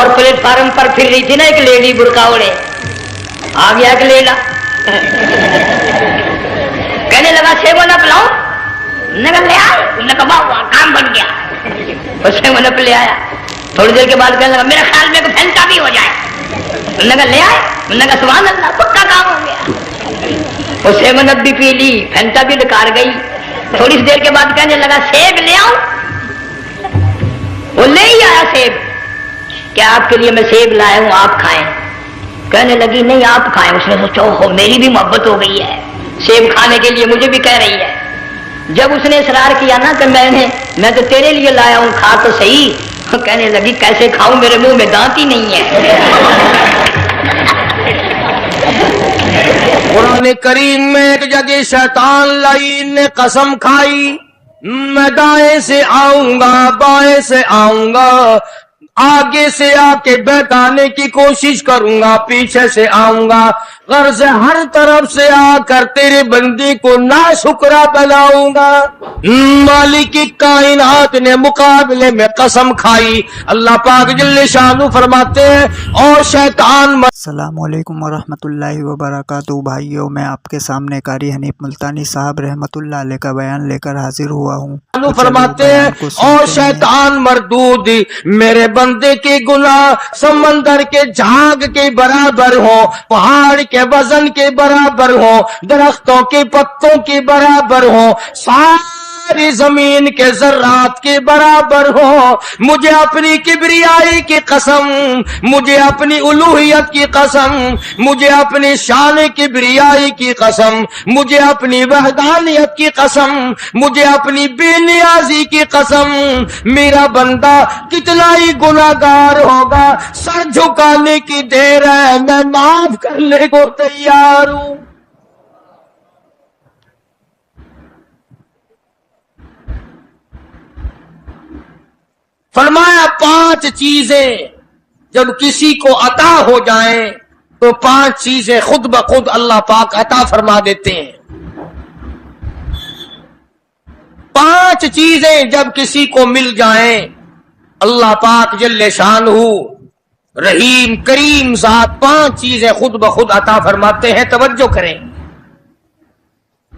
और प्लेटफार्म पर फिर रही थी ना एक लेडी बुरका ओढ़े, आ गया एक लेला कहने लगा सेवन अप लाओ, नगर ले आए, नकबा हुआ काम बन गया। उसने मन अप ले आया, थोड़ी देर के बाद कहने लगा मेरे ख्याल में फैंटा भी हो जाए, नगर ले आए, नगर सुभान अल्लाह पक्का काम हो गया। उसे मन भी पी ली, फैंटा भी डकार गई। थोड़ी देर के बाद कहने लगा सेब ले आओ, वो ले ही आया सेब, क्या आपके लिए मैं सेब लाया हूं आप खाएं। कहने लगी नहीं आप खाएं। उसने सोचा हो मेरी भी मोहब्बत हो गई है, सेब खाने के लिए मुझे भी कह रही है। जब उसने इसरार किया ना कि मैं तो तेरे लिए लाया हूं खा तो सही, कहने लगी कैसे खाऊं मेरे मुंह में दांत ही नहीं है। कुरान करीम में एक जगह शैतान लाइन ने कसम खाई, मैं दाएं से आऊंगा बाएं से आऊंगा, आगे से आके बहकाने की कोशिश करूंगा, पीछे से आऊंगा, गर्ज हर तरफ से आकर तेरे बंदे को नाशुक्रा बनाऊंगा। मालिक की कायनात ने मुकाबले में कसम खाई। अल्लाह पाक जल्ले शानु फरमाते हैं और शैतान अस्सलामुअलैकुम वरहमतुल्लाहि वबरकातुहू। भाइयों, मैं आपके सामने कारी हनीफ मुल्तानी साहब रहमतुल्लाह अलैह का बयान लेकर हाजिर हुआ हूँ। फरमाते हैं और शैतान मरदूद मेरे बंदे के गुनाह समंदर के झाग के बराबर हो, पहाड़ के वजन के बराबर हो, दरख्तों के पत्तों के बराबर हो, सारी जमीन के जर्रात के बराबर हो। मुझे अपनी किबरियाई की कसम, मुझे अपनी उलूहियत की कसम, मुझे अपनी शान किबरियाई की कसम, मुझे अपनी वहदानियत की कसम, मुझे अपनी बेनियाजी की कसम, मेरा बंदा कितना ही गुनाहगार होगा, सर झुकाने की देर है, मैं माफ करने को तैयार हूं। फरमाया 5 चीजें जब किसी को अता हो जाएं तो 5 चीजें खुद ब खुद अल्लाह पाक अता फरमा देते हैं। 5 चीजें जब किसी को मिल जाएं अल्लाह पाक जल्ले शानहू रहीम करीम ज़ात 5 चीजें खुद ब खुद अता फरमाते हैं। तवज्जो करें।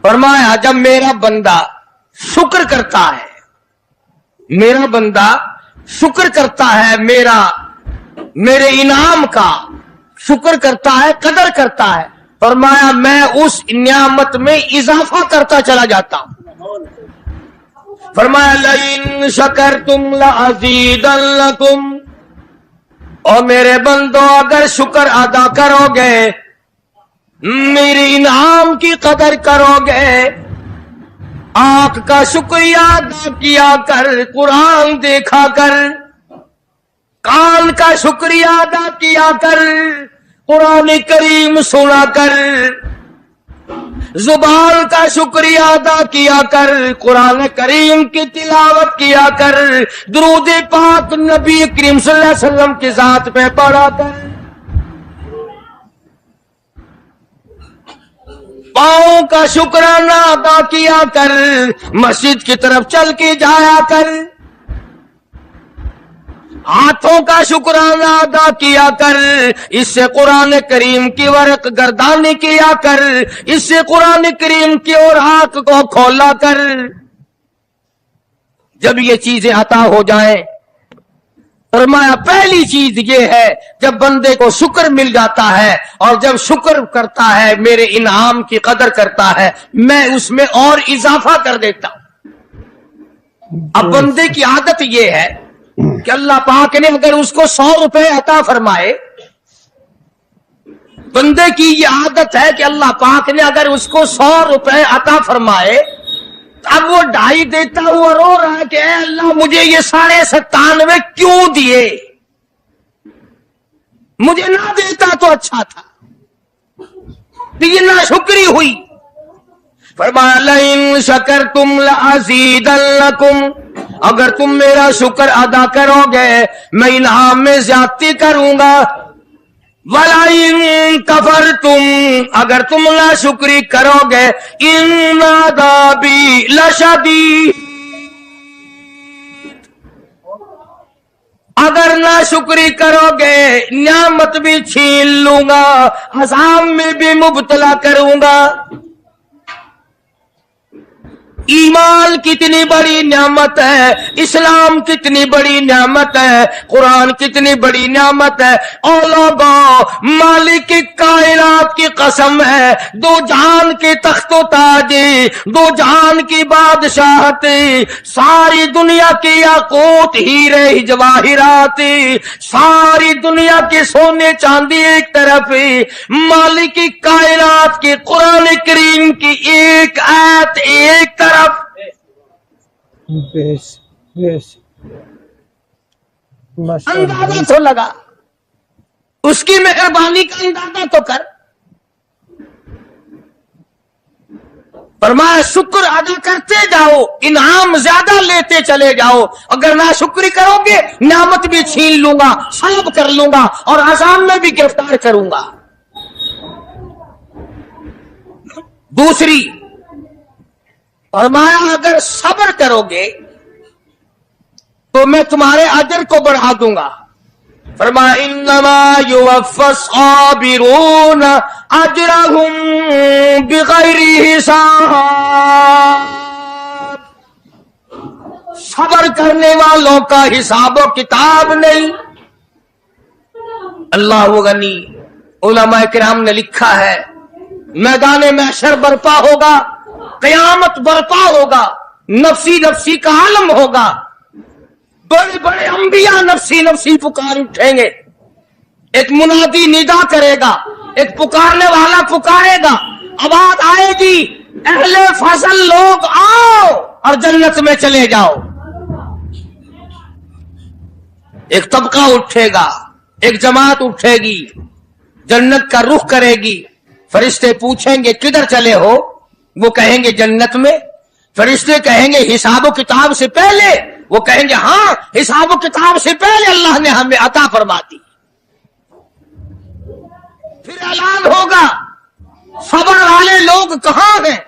फरमाया जब मेरा बंदा शुक्र करता है, मेरा बंदा शुक्र करता है, मेरे इनाम का शुक्र करता है, कदर करता है, फरमाया मैं उस नियामत में इजाफा करता चला जाता हूं। फरमाया लइन शकरतुम लअज़ीदन्नकुम, और मेरे बंदो अगर शुक्र अदा करोगे, मेरे इनाम की कदर करोगे, आंख का शुक्रिया अदा किया कर, कुरान देखा कर, कान का शुक्रिया अदा किया कर, कुरान करीम सुना कर, जुबान का शुक्रिया अदा किया कर, कुरान करीम की तिलावत किया कर, दुरूद पाक नबी करीम सल्लल्लाहु अलैहि वसल्लम की जात पे पढ़ा कर, पाँव का शुक्राना अदा किया कर, मस्जिद की तरफ चल के जाया कर, हाथों का शुक्राना अदा किया कर, इससे कुरान करीम की वर्क गर्दानी किया कर, इससे कुरान करीम की ओर आंख को खोला कर। जब ये चीजें अता हो जाएं, फरमाया पहली चीज ये है जब बंदे को शुक्र मिल जाता है और जब शुक्र करता है, मेरे इनाम की कदर करता है, मैं उसमें और इजाफा कर देता हूं। अब बंदे की आदत ये है कि अल्लाह पाक ने अगर उसको 100 रुपए अता फरमाए, बंदे की ये आदत है कि अल्लाह पाक ने अगर उसको 100 रुपए अता फरमाए, अब वो 2.5 देता हुआ रो रहा है कि अल्लाह मुझे ये 97.5 क्यों दिए, मुझे ना देता तो अच्छा था, तो ये ना शुक्री हुई। फरमाया लइन शकरतुम लअज़ीदन्नकुम, अगर तुम मेरा शुक्र अदा करोगे मैं इनाम में ज्यादती करूंगा। वलाइन कफरतुम, अगर तुम ना शुक्री करोगे, इन अज़ाबी लशदीद, अगर ना शुक्री करोगे नियामत भी छीन लूंगा, अज़ाब में भी मुब्तला करूंगा। ईमान कितनी बड़ी नियामत है, इस्लाम कितनी बड़ी नियामत है, कुरान कितनी बड़ी नियामत है। और लोगों, मालिक की कायनात की कसम है, दो जहान के तख्तो ताजी, दो जहान की बादशाहती, सारी दुनिया की याकूत हीरे जवाहिराती, सारी दुनिया के सोने चांदी एक तरफ ही, मालिक की कायनात की कुरान करीम की एक आयत एक तरफ। अंदाजा तो लगा, उसकी मेहरबानी का अंदाजा तो कर। फरमाया शुक्र अदा करते जाओ, इनाम ज्यादा लेते चले जाओ। अगर ना शुक्र करोगे नियामत भी छीन लूंगा, सब कर लूंगा और अज़ाब में भी गिरफ्तार करूंगा। दूसरी फरमाया अगर सब्र करोगे तो मैं तुम्हारे अजर को बढ़ा दूंगा। फरमाया इन्नमा युवफ़्फ़स साबिरून अजरहुम बिगैरि हिसाब। सब्र करने वालों का हिसाब किताब नहीं। अल्लाह गनी, उलमा किराम ने लिखा है, मैदान महशर बर्पा होगा, कयामत बर्पा होगा, नफसी नफसी का आलम होगा, बड़े बड़े अंबिया नफसी नफसी पुकार उठेंगे। एक मुनादी निदा करेगा, एक पुकारने वाला पुकारेगा, आवाज आएगी, अहले फजल लोग आओ और जन्नत में चले जाओ। एक तबका उठेगा, एक जमात उठेगी, जन्नत का रुख करेगी। फरिश्ते पूछेंगे किधर चले हो, वो कहेंगे जन्नत में। फरिश्ते कहेंगे हिसाब किताब से पहले, वो कहेंगे हाँ हिसाब किताब से पहले अल्लाह ने हमें अता फरमा दी। फिर ऐलान होगा सब्र वाले लोग कहां हैं।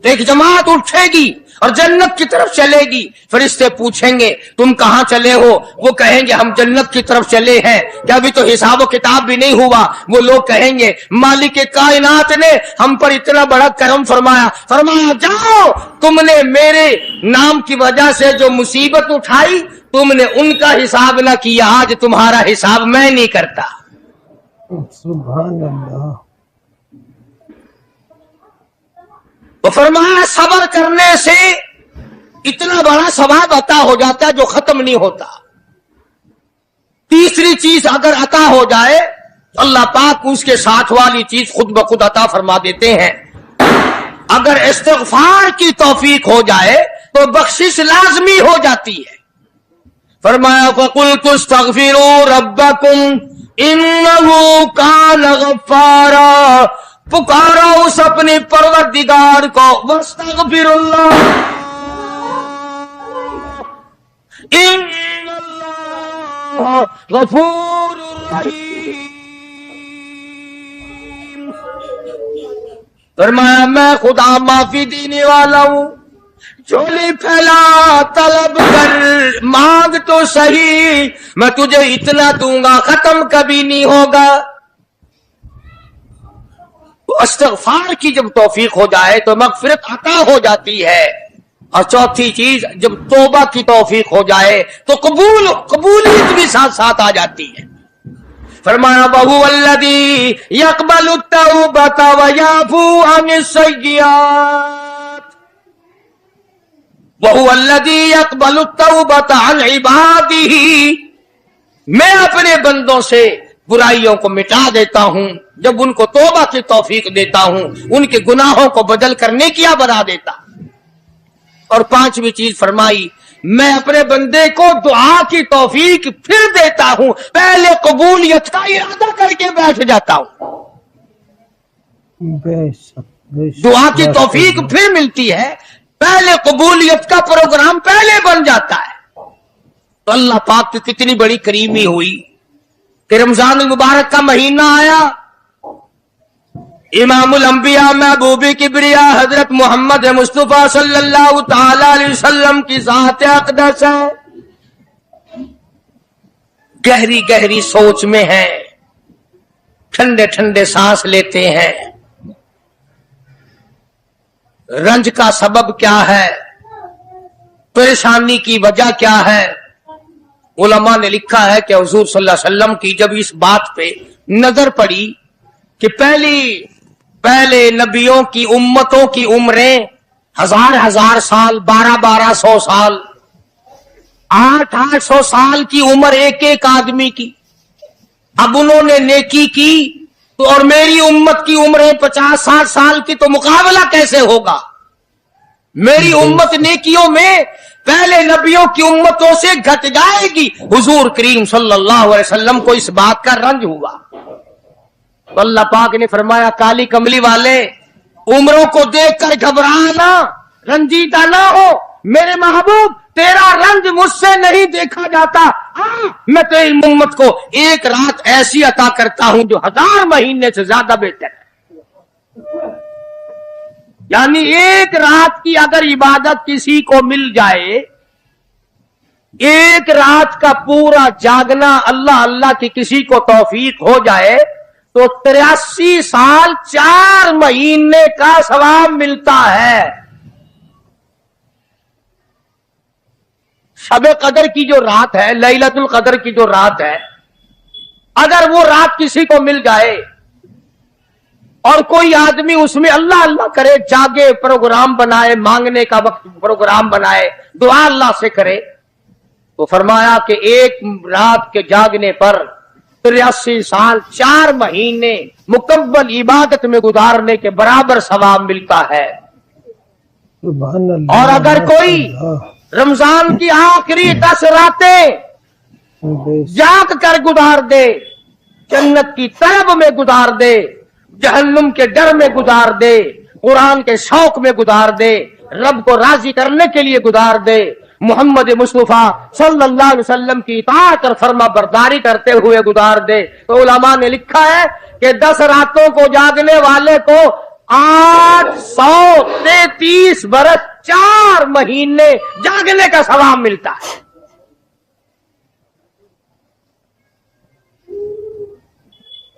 तो एक जमात उठेगी और जन्नत की तरफ चलेगी। फरिश्ते पूछेंगे तुम कहां चले हो, वो कहेंगे हम जन्नत की तरफ चले हैं, क्या अभी तो हिसाब किताब भी नहीं हुआ। वो लोग कहेंगे मालिक कायनात ने हम पर इतना बड़ा करम फरमाया। फरमाया जाओ, तुमने मेरे नाम की वजह से जो मुसीबत उठाई, तुमने उनका हिसाब ना किया, आज तुम्हारा हिसाब मैं नहीं करता। सुभान अल्लाह। तो फरमाया सब्र करने से इतना बड़ा सवाब अता हो जाता है जो खत्म नहीं होता। तीसरी चीज अगर अता हो जाए तो अल्लाह पाक उसके साथ वाली चीज खुद ब खुद अता फरमा देते हैं। अगर इस्तिग़फ़ार की तौफीक हो जाए तो बख्शिश लाजमी हो जाती है। फरमाया फ़क़ुल्तु इस्तग़फ़िरू रब्बकुम इन्नहु कान गफ़्फ़ारा। पुकारो उस अपने परवरदिगार को, वस्तग़फिरुल्लाह इन्नल्लाह गफूरुर रहीम। फरमाया मैं खुदा माफी देने वाला हूं। झोली फैला तलब कर, मांग तो सही, मैं तुझे इतना दूंगा खत्म कभी नहीं होगा। तो इस्तिग़फ़ार की जब तौफीक हो जाए तो मग़फ़िरत अता हो जाती है। और चौथी चीज जब तौबा की तौफीक हो जाए तो कबूलियत भी साथ साथ आ जाती है। फरमाया वहु अल्लज़ी यक़बलु तौबता व याफ़ू अनिस सय्यिआत। वहु अल्लज़ी यक़बलु तौबता अन इबादिही। मैं अपने बंदों से बुराइयों को मिटा देता हूं जब उनको तौबा की तौफीक देता हूं, उनके गुनाहों को बदल कर नेकियां बना देता। और पांचवी चीज फरमाई, मैं अपने बंदे को दुआ की तौफीक फिर देता हूं, पहले कबूलियत का इरादा करके बैठ जाता हूं। दुआ की तौफीक फिर मिलती है, पहले कबूलियत का प्रोग्राम पहले बन जाता है। तो अल्लाह पाक की कितनी बड़ी करीमी हुई कि रमजान मुबारक का महीना आया। इमामुल अंबिया महबूब किबरिया हजरत मोहम्मद मुस्तफा सल्लल्लाहु ताला अलैहि वसल्लम की ज़ात अक़दस है। गहरी गहरी सोच में हैं, ठंडे ठंडे सांस लेते हैं। रंज का सबब क्या है, परेशानी की वजह क्या है? उलमा ने लिखा है कि हुजूर सल्लल्लाहु अलैहि वसल्लम की जब इस बात पे नजर पड़ी कि पहले नबियों की उम्मतों की उम्रें हजार साल, 1200 साल, 800 साल की उम्र एक एक आदमी की। अब उन्होंने नेकी की तो और मेरी उम्मत की उम्र 50-60 साल की, तो मुकाबला कैसे होगा? मेरी उम्मत नेकियों में पहले नबियों की उम्मतों से घट जाएगी। हुजूर करीम सल्लल्लाहु अलैहि वसल्लम को इस बात का रंज हुआ तो अल्लाह पाक ने फरमाया, काली कमली वाले, उम्रों को देखकर घबराना, रंजीदा ना हो। मेरे महबूब, तेरा रंज मुझसे नहीं देखा जाता। मैं तेरी उम्मत को एक रात ऐसी अता करता हूं जो 1000 महीने से ज्यादा बेहतर है। यानी एक रात की अगर इबादत किसी को मिल जाए, एक रात का पूरा जागना अल्लाह अल्लाह की किसी को तौफीक हो जाए तो 83 साल 4 महीने का सवाब मिलता है। शब कदर की जो रात है, लैलतुल कदर की जो रात है, अगर वो रात किसी को मिल जाए और कोई आदमी उसमें अल्लाह अल्लाह करे, जागे, प्रोग्राम बनाए, मांगने का वक्त प्रोग्राम बनाए, दुआ अल्लाह से करे, तो फरमाया कि एक रात के जागने पर 83 साल 4 महीने मुकम्मल इबादत में गुजारने के बराबर सवाब मिलता है। सुभान अल्लाह। और अगर कोई रमजान की आखिरी 10 रातें जाग कर गुजार दे, जन्नत की तरफ में गुजार दे, जहन्नुम के डर में गुजार दे, कुरान के शौक में गुजार दे, रब को राजी करने के लिए गुजार दे, मोहम्मद मुस्तफा सल्लल्लाहु अलैहि वसल्लम की इताअत और फर्मा बरदारी करते हुए गुजार दे, तो उलमा ने लिखा है कि 10 रातों को जागने वाले को 833 बरस 4 महीने जागने का सवाब मिलता है।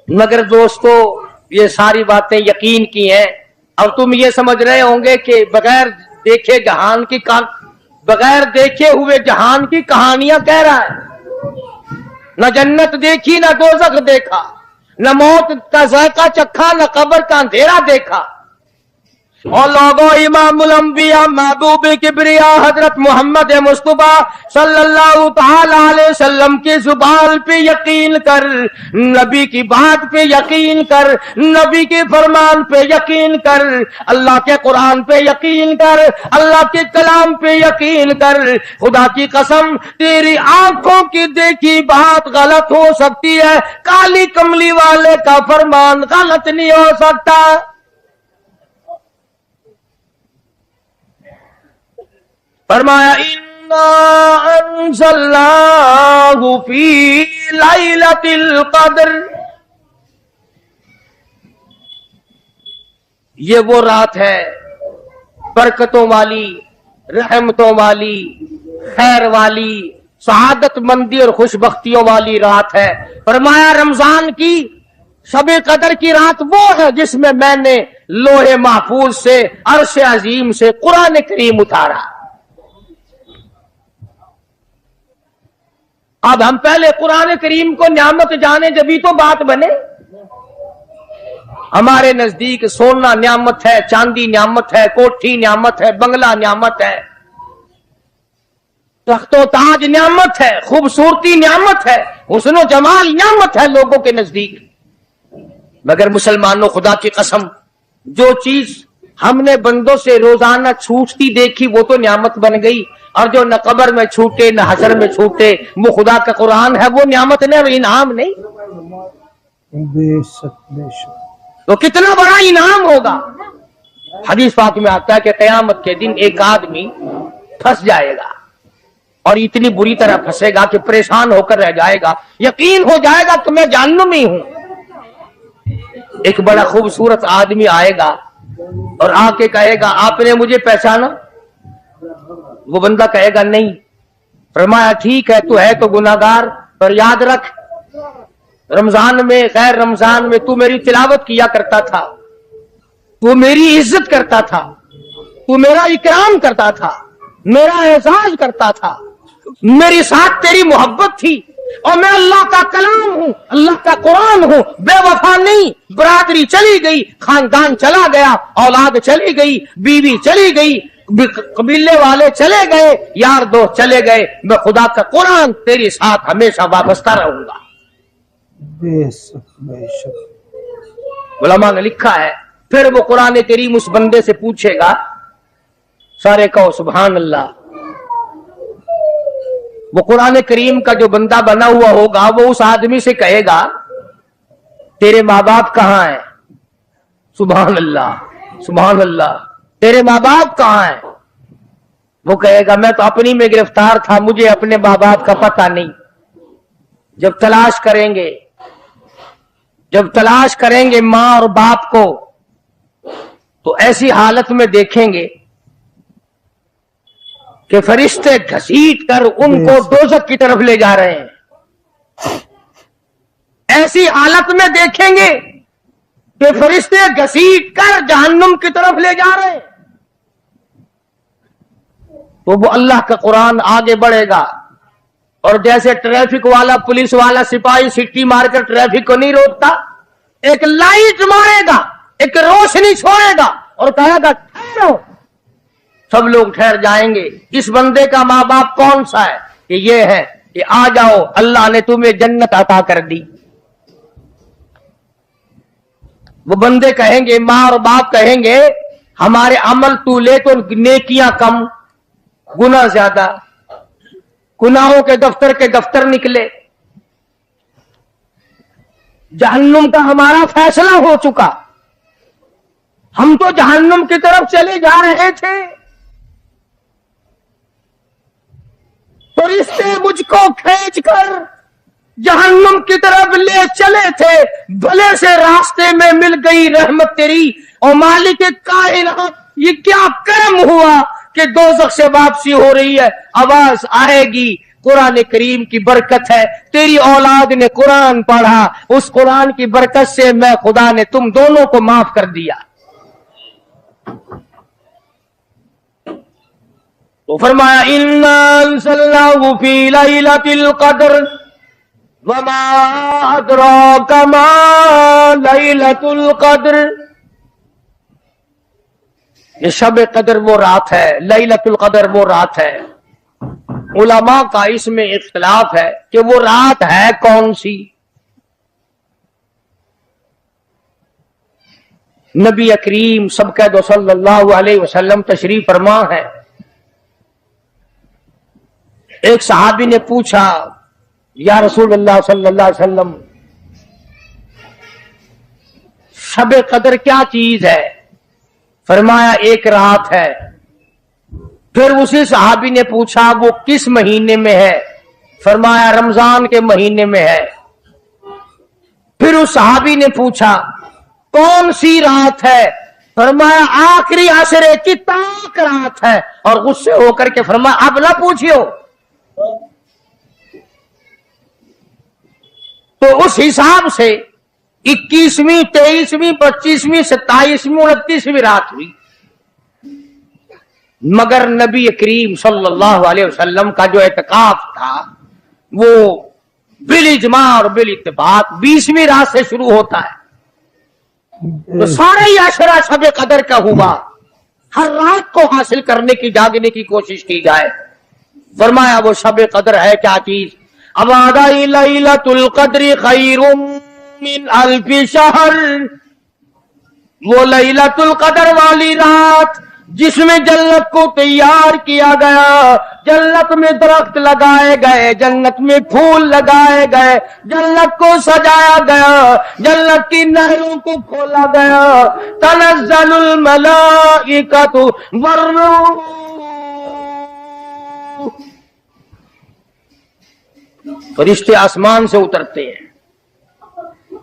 मगर दोस्तों, ये सारी बातें यकीन की हैं। अब तुम ये समझ रहे होंगे कि बगैर देखे जहान की बगैर देखे हुए जहान की कहानियां कह रहा है। न जन्नत देखी, न दोज़ख देखा, न मौत का ज़ायका चखा, न कब्र का अंधेरा देखा। और लोगों, इमामुल अंबिया महबूब किबरिया हजरत मोहम्मद मुस्तफा सल्लल्लाहु ताला अलैहि वसल्लम की जुबान पे यकीन कर, नबी की बात पे यकीन कर, नबी के फरमान पे यकीन कर, अल्लाह के कुरान पे यकीन कर, अल्लाह के कलाम पे यकीन कर। खुदा की कसम, तेरी आंखों की देखी बात गलत हो सकती है, काली कमली वाले का फरमान गलत नहीं हो सकता। फरमाया, इन्ना अंज़लनाहु फी लैलतिल क़द्र। ये वो रात है बरकतों वाली, रहमतों वाली, खैर वाली, सआदत मंदी और खुशबख्तियों वाली रात है। फरमाया, रमजान की शब कदर की रात वो है जिसमें मैंने लोहे महफूज से, अर्श अजीम से कुरान करीम उतारा। अब हम पहले कुरान करीम को नियामत जाने, जभी तो बात बने। हमारे नजदीक सोना नियामत है, चांदी नियामत है, कोठी नियामत है, बंगला नियामत है, तख्तो ताज नियामत है, खूबसूरती नियामत है, हुस्न जमाल नियामत है लोगों के नजदीक। मगर मुसलमानों, खुदा की कसम, जो चीज हमने बंदों से रोजाना छूटती देखी वो तो नियामत बन गई, और जो न कब्र में छूटे न हशर में छूटे वो खुदा का कुरान है, वो नियामत नहीं, वो इनाम नहीं। बेशक बेशक। तो कितना बड़ा इनाम होगा। हदीस पाक में आता है कि कयामत के दिन एक आदमी फंस जाएगा और इतनी बुरी तरह फंसेगा कि परेशान होकर रह जाएगा, यकीन हो जाएगा कि मैं जहन्नुमी हूं। एक बड़ा खूबसूरत आदमी आएगा और आके कहेगा, आपने मुझे पहचाना? वो बंदा कहेगा नहीं। फरमाया, ठीक है, तू है तो गुनाहगार, पर याद रख, रमजान में, खैर रमजान में तू मेरी तिलावत किया करता था, तू मेरी इज्जत करता था, तू मेरा इकराम करता था, मेरा एहसास करता था, मेरी साथ तेरी मोहब्बत थी, और मैं अल्लाह का कलाम हूं, अल्लाह का कुरान हूं, बेवफा नहीं। बरादरी चली गई, खानदान चला गया, औलाद चली गई, बीवी चली गई, कबीले वाले चले गए, यार दोस्त चले गए, मैं खुदा का कुरान तेरे साथ हमेशा वाबस्ता रहूंगा। बेशक बेशक। उलमा ने लिखा है, फिर वो कुरान करीम उस बंदे से पूछेगा, सारे कहो सुभान अल्लाह। वो कुरान करीम का जो बंदा बना हुआ होगा वो उस आदमी से कहेगा, तेरे माँ बाप कहाँ हैं? सुभान अल्लाह सुभान अल्लाह। तेरे माँ बाप कहाँ हैं? वो कहेगा, मैं तो अपनी में गिरफ्तार था, मुझे अपने माँ बाप का पता नहीं। जब तलाश करेंगे माँ और बाप को, तो ऐसी हालत में देखेंगे कि फरिश्ते घसीट कर उनको दोज़ख की तरफ ले जा रहे हैं। ऐसी हालत में देखेंगे कि फरिश्ते घसीट कर जहन्नुम की तरफ ले जा रहे हैं। तो वो अल्लाह का कुरान आगे बढ़ेगा, और जैसे ट्रैफिक वाला, पुलिस वाला, सिपाही सिट्टी मारकर ट्रैफिक को नहीं रोकता, एक लाइट मारेगा, एक रोशनी छोड़ेगा और कहेगा ठहरो। सब लोग ठहर जाएंगे। इस बंदे का माँ बाप कौन सा है? ये है, कि आ जाओ, अल्लाह ने तुम्हें जन्नत अता कर दी। वो बंदे कहेंगे, माँ और बाप कहेंगे, हमारे अमल तू ले तो नेकियां कम, गुनाह ज्यादा, गुनाहों के दफ्तर निकले। जहन्नुम का हमारा फैसला हो चुका, हम तो जहन्नुम की तरफ चले जा रहे थे, फरिश्ते मुझको खींचकर जहन्नुम की तरफ ले चले थे। भले से रास्ते में मिल गई रहमत तेरी, और मालिक कायनात, ये क्या कर्म हुआ कि दोज़ख से वापसी हो रही है। आवाज आएगी, कुरान करीम की बरकत है, तेरी औलाद ने कुरान पढ़ा, उस कुरान की बरकत से मैं खुदा ने तुम दोनों को माफ कर दिया। तो फरमाया, इन्ना अंज़लनाहु फी लैलतिल क़द्र वमा अदराका मा लैलतुल क़द्र। ये शब कदर वो रात है, लैलतुल क़द्र वो रात है। उलमा का इसमें इख्तिलाफ है कि वो रात है कौन सी। नबी करीम सबके सल्लल्लाहु अलैहि वसल्लम तशरीफ फरमा है। एक सहाबी ने पूछा, या रसूलुल्लाह सल्लल्लाहु अलैहि वसल्लम, शब कदर क्या चीज है? फरमाया, एक रात है। फिर उसी सहाबी ने पूछा, वो किस महीने में है? फरमाया, रमजान के महीने में है। फिर उस सहाबी ने पूछा, कौन सी रात है? फरमाया, आखिरी अशरे की ताक रात है। और गुस्से होकर के फरमाया, अब ना पूछियो। तो उस हिसाब से 21वीं, 23वीं, 25वीं, 27वीं, 29वीं रात हुई। मगर नबी करीम सल्लल्लाहु अलैहि वसल्लम का जो एतकाफ था वो बिल इजमा और बिल इत्तिफाक 20वीं रात से शुरू होता है। तो सारा ही अशरा शब कदर का हुआ। हर रात को हासिल करने की, जागने की कोशिश की जाए। फरमाया, वो शब कदर है क्या चीज? अबादाई लैलतुल क़द्र खैरुम मिन अल्फि शहर। वो लैलतुल क़द्र वाली रात जिसमें जन्नत को तैयार किया गया, जन्नत में दरख्त लगाए गए, जन्नत में फूल लगाए गए, जन्नत को सजाया गया, जन्नत की नहरों को खोला गया। तनज़्ज़लुल मलाइकतु वर्रूह, फरिश्ते आसमान से उतरते हैं।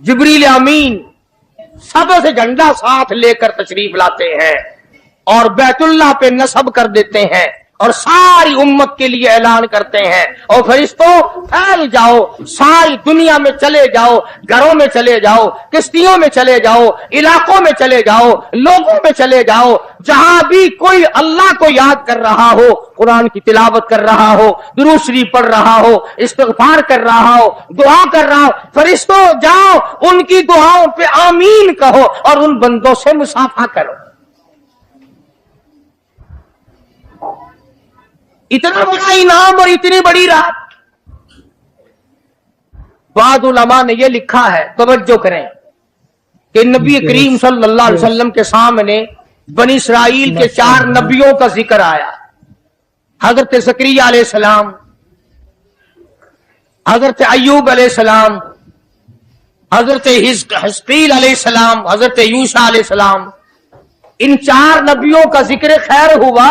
जिब्रील अमीन सबसे झंडा साथ लेकर तशरीफ लाते हैं और बैतुल्लाह पे नसब कर देते हैं اور ساری امت کے لیے اعلان کرتے ہیں، اور فرشتوں پھیل جاؤ، ساری دنیا میں چلے جاؤ، گھروں میں چلے جاؤ، کشتیوں میں چلے جاؤ، علاقوں میں چلے جاؤ، لوگوں میں چلے جاؤ، جہاں بھی کوئی اللہ کو یاد کر رہا ہو، قرآن کی تلاوت کر رہا ہو، درود شریف پڑھ رہا ہو، استغفار کر رہا ہو، دعا کر رہا ہو، فرشتوں جاؤ ان کی دعاؤں پہ آمین کہو اور ان بندوں سے مصافحہ کرو۔ اتنا بڑا انعام اور اتنی بڑی رات۔ بعض علماء نے یہ لکھا ہے، توجہ کریں، کہ نبی کریم صلی اللہ علیہ وسلم کے سامنے بنی اسرائیل کے 4 نبیوں کا ذکر آیا، حضرت زکریا علیہ السلام، حضرت ایوب علیہ السلام، حضرت حزقیل علیہ السلام، حضرت یوشع علیہ السلام۔ ان 4 نبیوں کا ذکر خیر ہوا،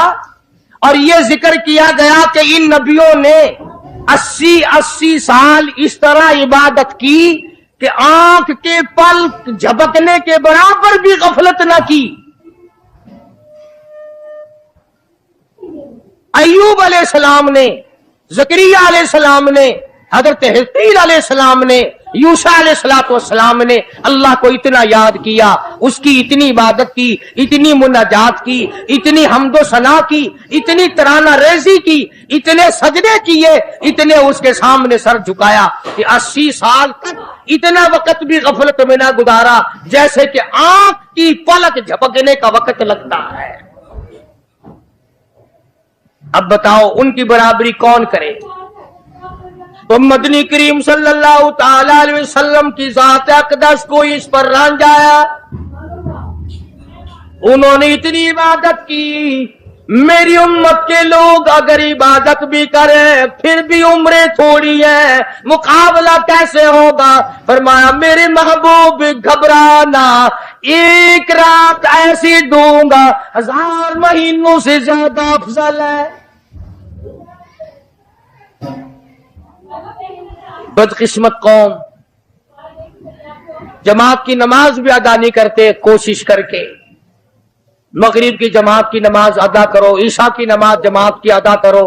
اور یہ ذکر کیا گیا کہ ان نبیوں نے 80 سال اس طرح عبادت کی کہ آنکھ کے پلک جھپکنے کے برابر بھی غفلت نہ کی۔ ایوب علیہ السلام نے، زکریا علیہ السلام نے، حضرت حزقیل علیہ السلام نے، یوشع علیہ السلام نے اللہ کو اتنا یاد کیا، اس کی اتنی عبادت کی، اتنی مناجات کی، اتنی حمد و ثنا کی، اتنی ترانہ ریزی کی، اتنے سجدے کیے، اتنے اس کے سامنے سر جھکایا کہ 80 سال تک اتنا وقت بھی غفلت میں نہ گزارا جیسے کہ آنکھ کی پلک جھپکنے کا وقت لگتا ہے۔ اب بتاؤ ان کی برابری کون کرے؟ تو مدنی کریم صلی اللہ تعالی علیہ وسلم کی ذات اقدس کو اس پر رانجایا۔ انہوں نے اتنی عبادت کی، میری امت کے لوگ اگر عبادت بھی کریں پھر بھی عمریں تھوڑی ہے، مقابلہ کیسے ہوگا؟ فرمایا میرے محبوب گھبرانا، ایک رات ایسی دوں گا 1000 مہینوں سے زیادہ افضل ہے۔ بدقسمت قوم جماعت کی نماز بھی ادا نہیں کرتے، کوشش کر کے مغرب کی جماعت کی نماز ادا کرو، عشاء کی نماز جماعت کی ادا کرو،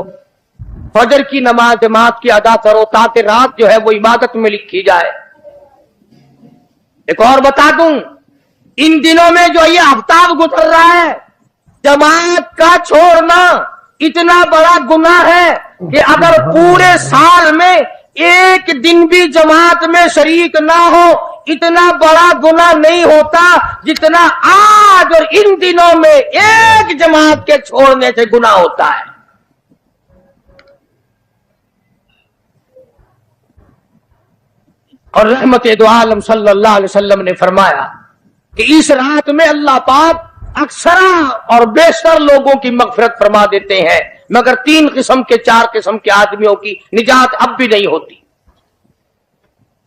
فجر کی نماز جماعت کی ادا کرو تاکہ رات جو ہے وہ عبادت میں لکھی جائے۔ ایک اور بتا دوں، ان دنوں میں جو یہ ہفتہ گزر رہا ہے، جماعت کا چھوڑنا اتنا بڑا گناہ ہے کہ اگر پورے سال میں ایک دن بھی جماعت میں شریک نہ ہو اتنا بڑا گناہ نہیں ہوتا جتنا آج اور ان دنوں میں ایک جماعت کے چھوڑنے سے گناہ ہوتا ہے۔ اور رحمت دو عالم صلی اللہ علیہ وسلم نے فرمایا کہ اس رات میں اللہ پاک اکثر اور بیشتر لوگوں کی مغفرت فرما دیتے ہیں، مگر 3 قسم کے 4 قسم کے آدمیوں کی نجات اب بھی نہیں ہوتی۔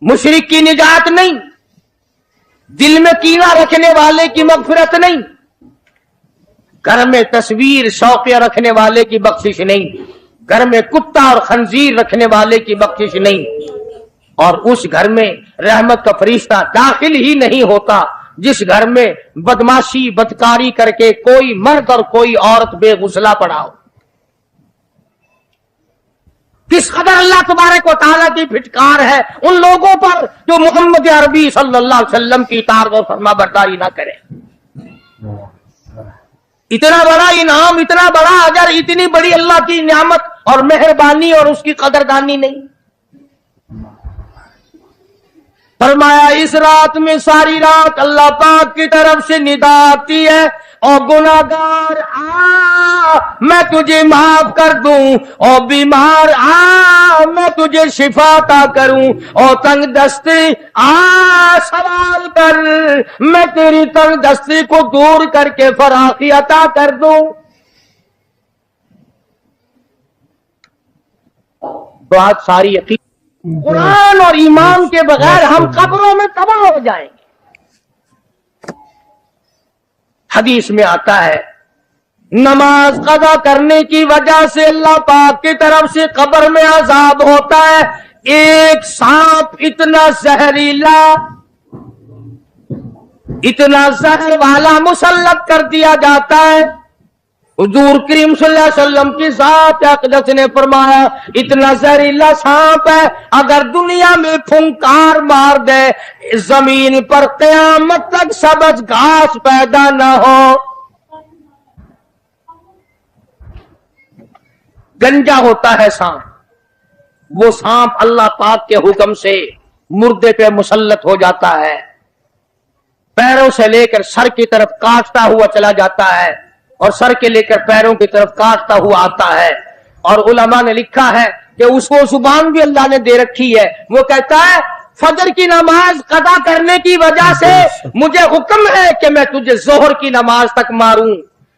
مشرک کی نجات نہیں، دل میں کینہ رکھنے والے کی مغفرت نہیں، گھر میں تصویر شوقیہ رکھنے والے کی بخشش نہیں، گھر میں کتا اور خنزیر رکھنے والے کی بخشش نہیں، اور اس گھر میں رحمت کا فرشتہ داخل ہی نہیں ہوتا جس گھر میں بدماشی بدکاری کر کے کوئی مرد اور کوئی عورت بے غسلہ پڑا ہو۔ کس قدر اللہ تبارک و تعالیٰ کی پھٹکار ہے ان لوگوں پر جو محمد عربی صلی اللہ علیہ وسلم کی اطاعت اور فرما برداری نہ کرے۔ اتنا بڑا انعام، اتنا بڑا اجر، اتنی بڑی اللہ کی نعمت اور مہربانی اور اس کی قدردانی نہیں۔ فرمایا اس رات میں ساری رات اللہ پاک کی طرف سے ندا آتی ہے، اور گناہگار آ میں تجھے معاف کر دوں، اور بیمار آ میں تجھے شفا عطا کروں، اور تنگ دستی آ سوال کر میں تیری تنگ دستی کو دور کر کے فراخی عطا کر دوں۔ بات ساری یقین قرآن اور ایمان کے بغیر ہم قبروں میں تباہ ہو جائیں گے۔ حدیث میں آتا ہے نماز قضا کرنے کی وجہ سے اللہ پاک کی طرف سے قبر میں عذاب ہوتا ہے، ایک سانپ اتنا زہریلا، اتنا زہر والا مسلط کر دیا جاتا ہے، हुजूर करीम सल्लल्लाहु अलैहि वसल्लम की ज़ात अक़दस ने फरमाया, इतना जहरीला सांप है, अगर दुनिया में फुंकार मार दे जमीन पर क़यामत तक सबज घास पैदा न हो। गंजा होता है सांप, वो सांप अल्लाह पाक के हुक्म से मुर्दे पे मुसल्लत हो जाता है, पैरों से लेकर सर की तरफ काटता हुआ चला जाता है और सर के लेकर पैरों की तरफ काटता हुआ आता है। और उलमा ने लिखा है कि उसको जुबान भी अल्लाह ने दे रखी है। वो कहता है फजर की नमाज कदा करने की वजह से मुझे हुक्म है कि मैं तुझे जोहर की नमाज तक मारूं,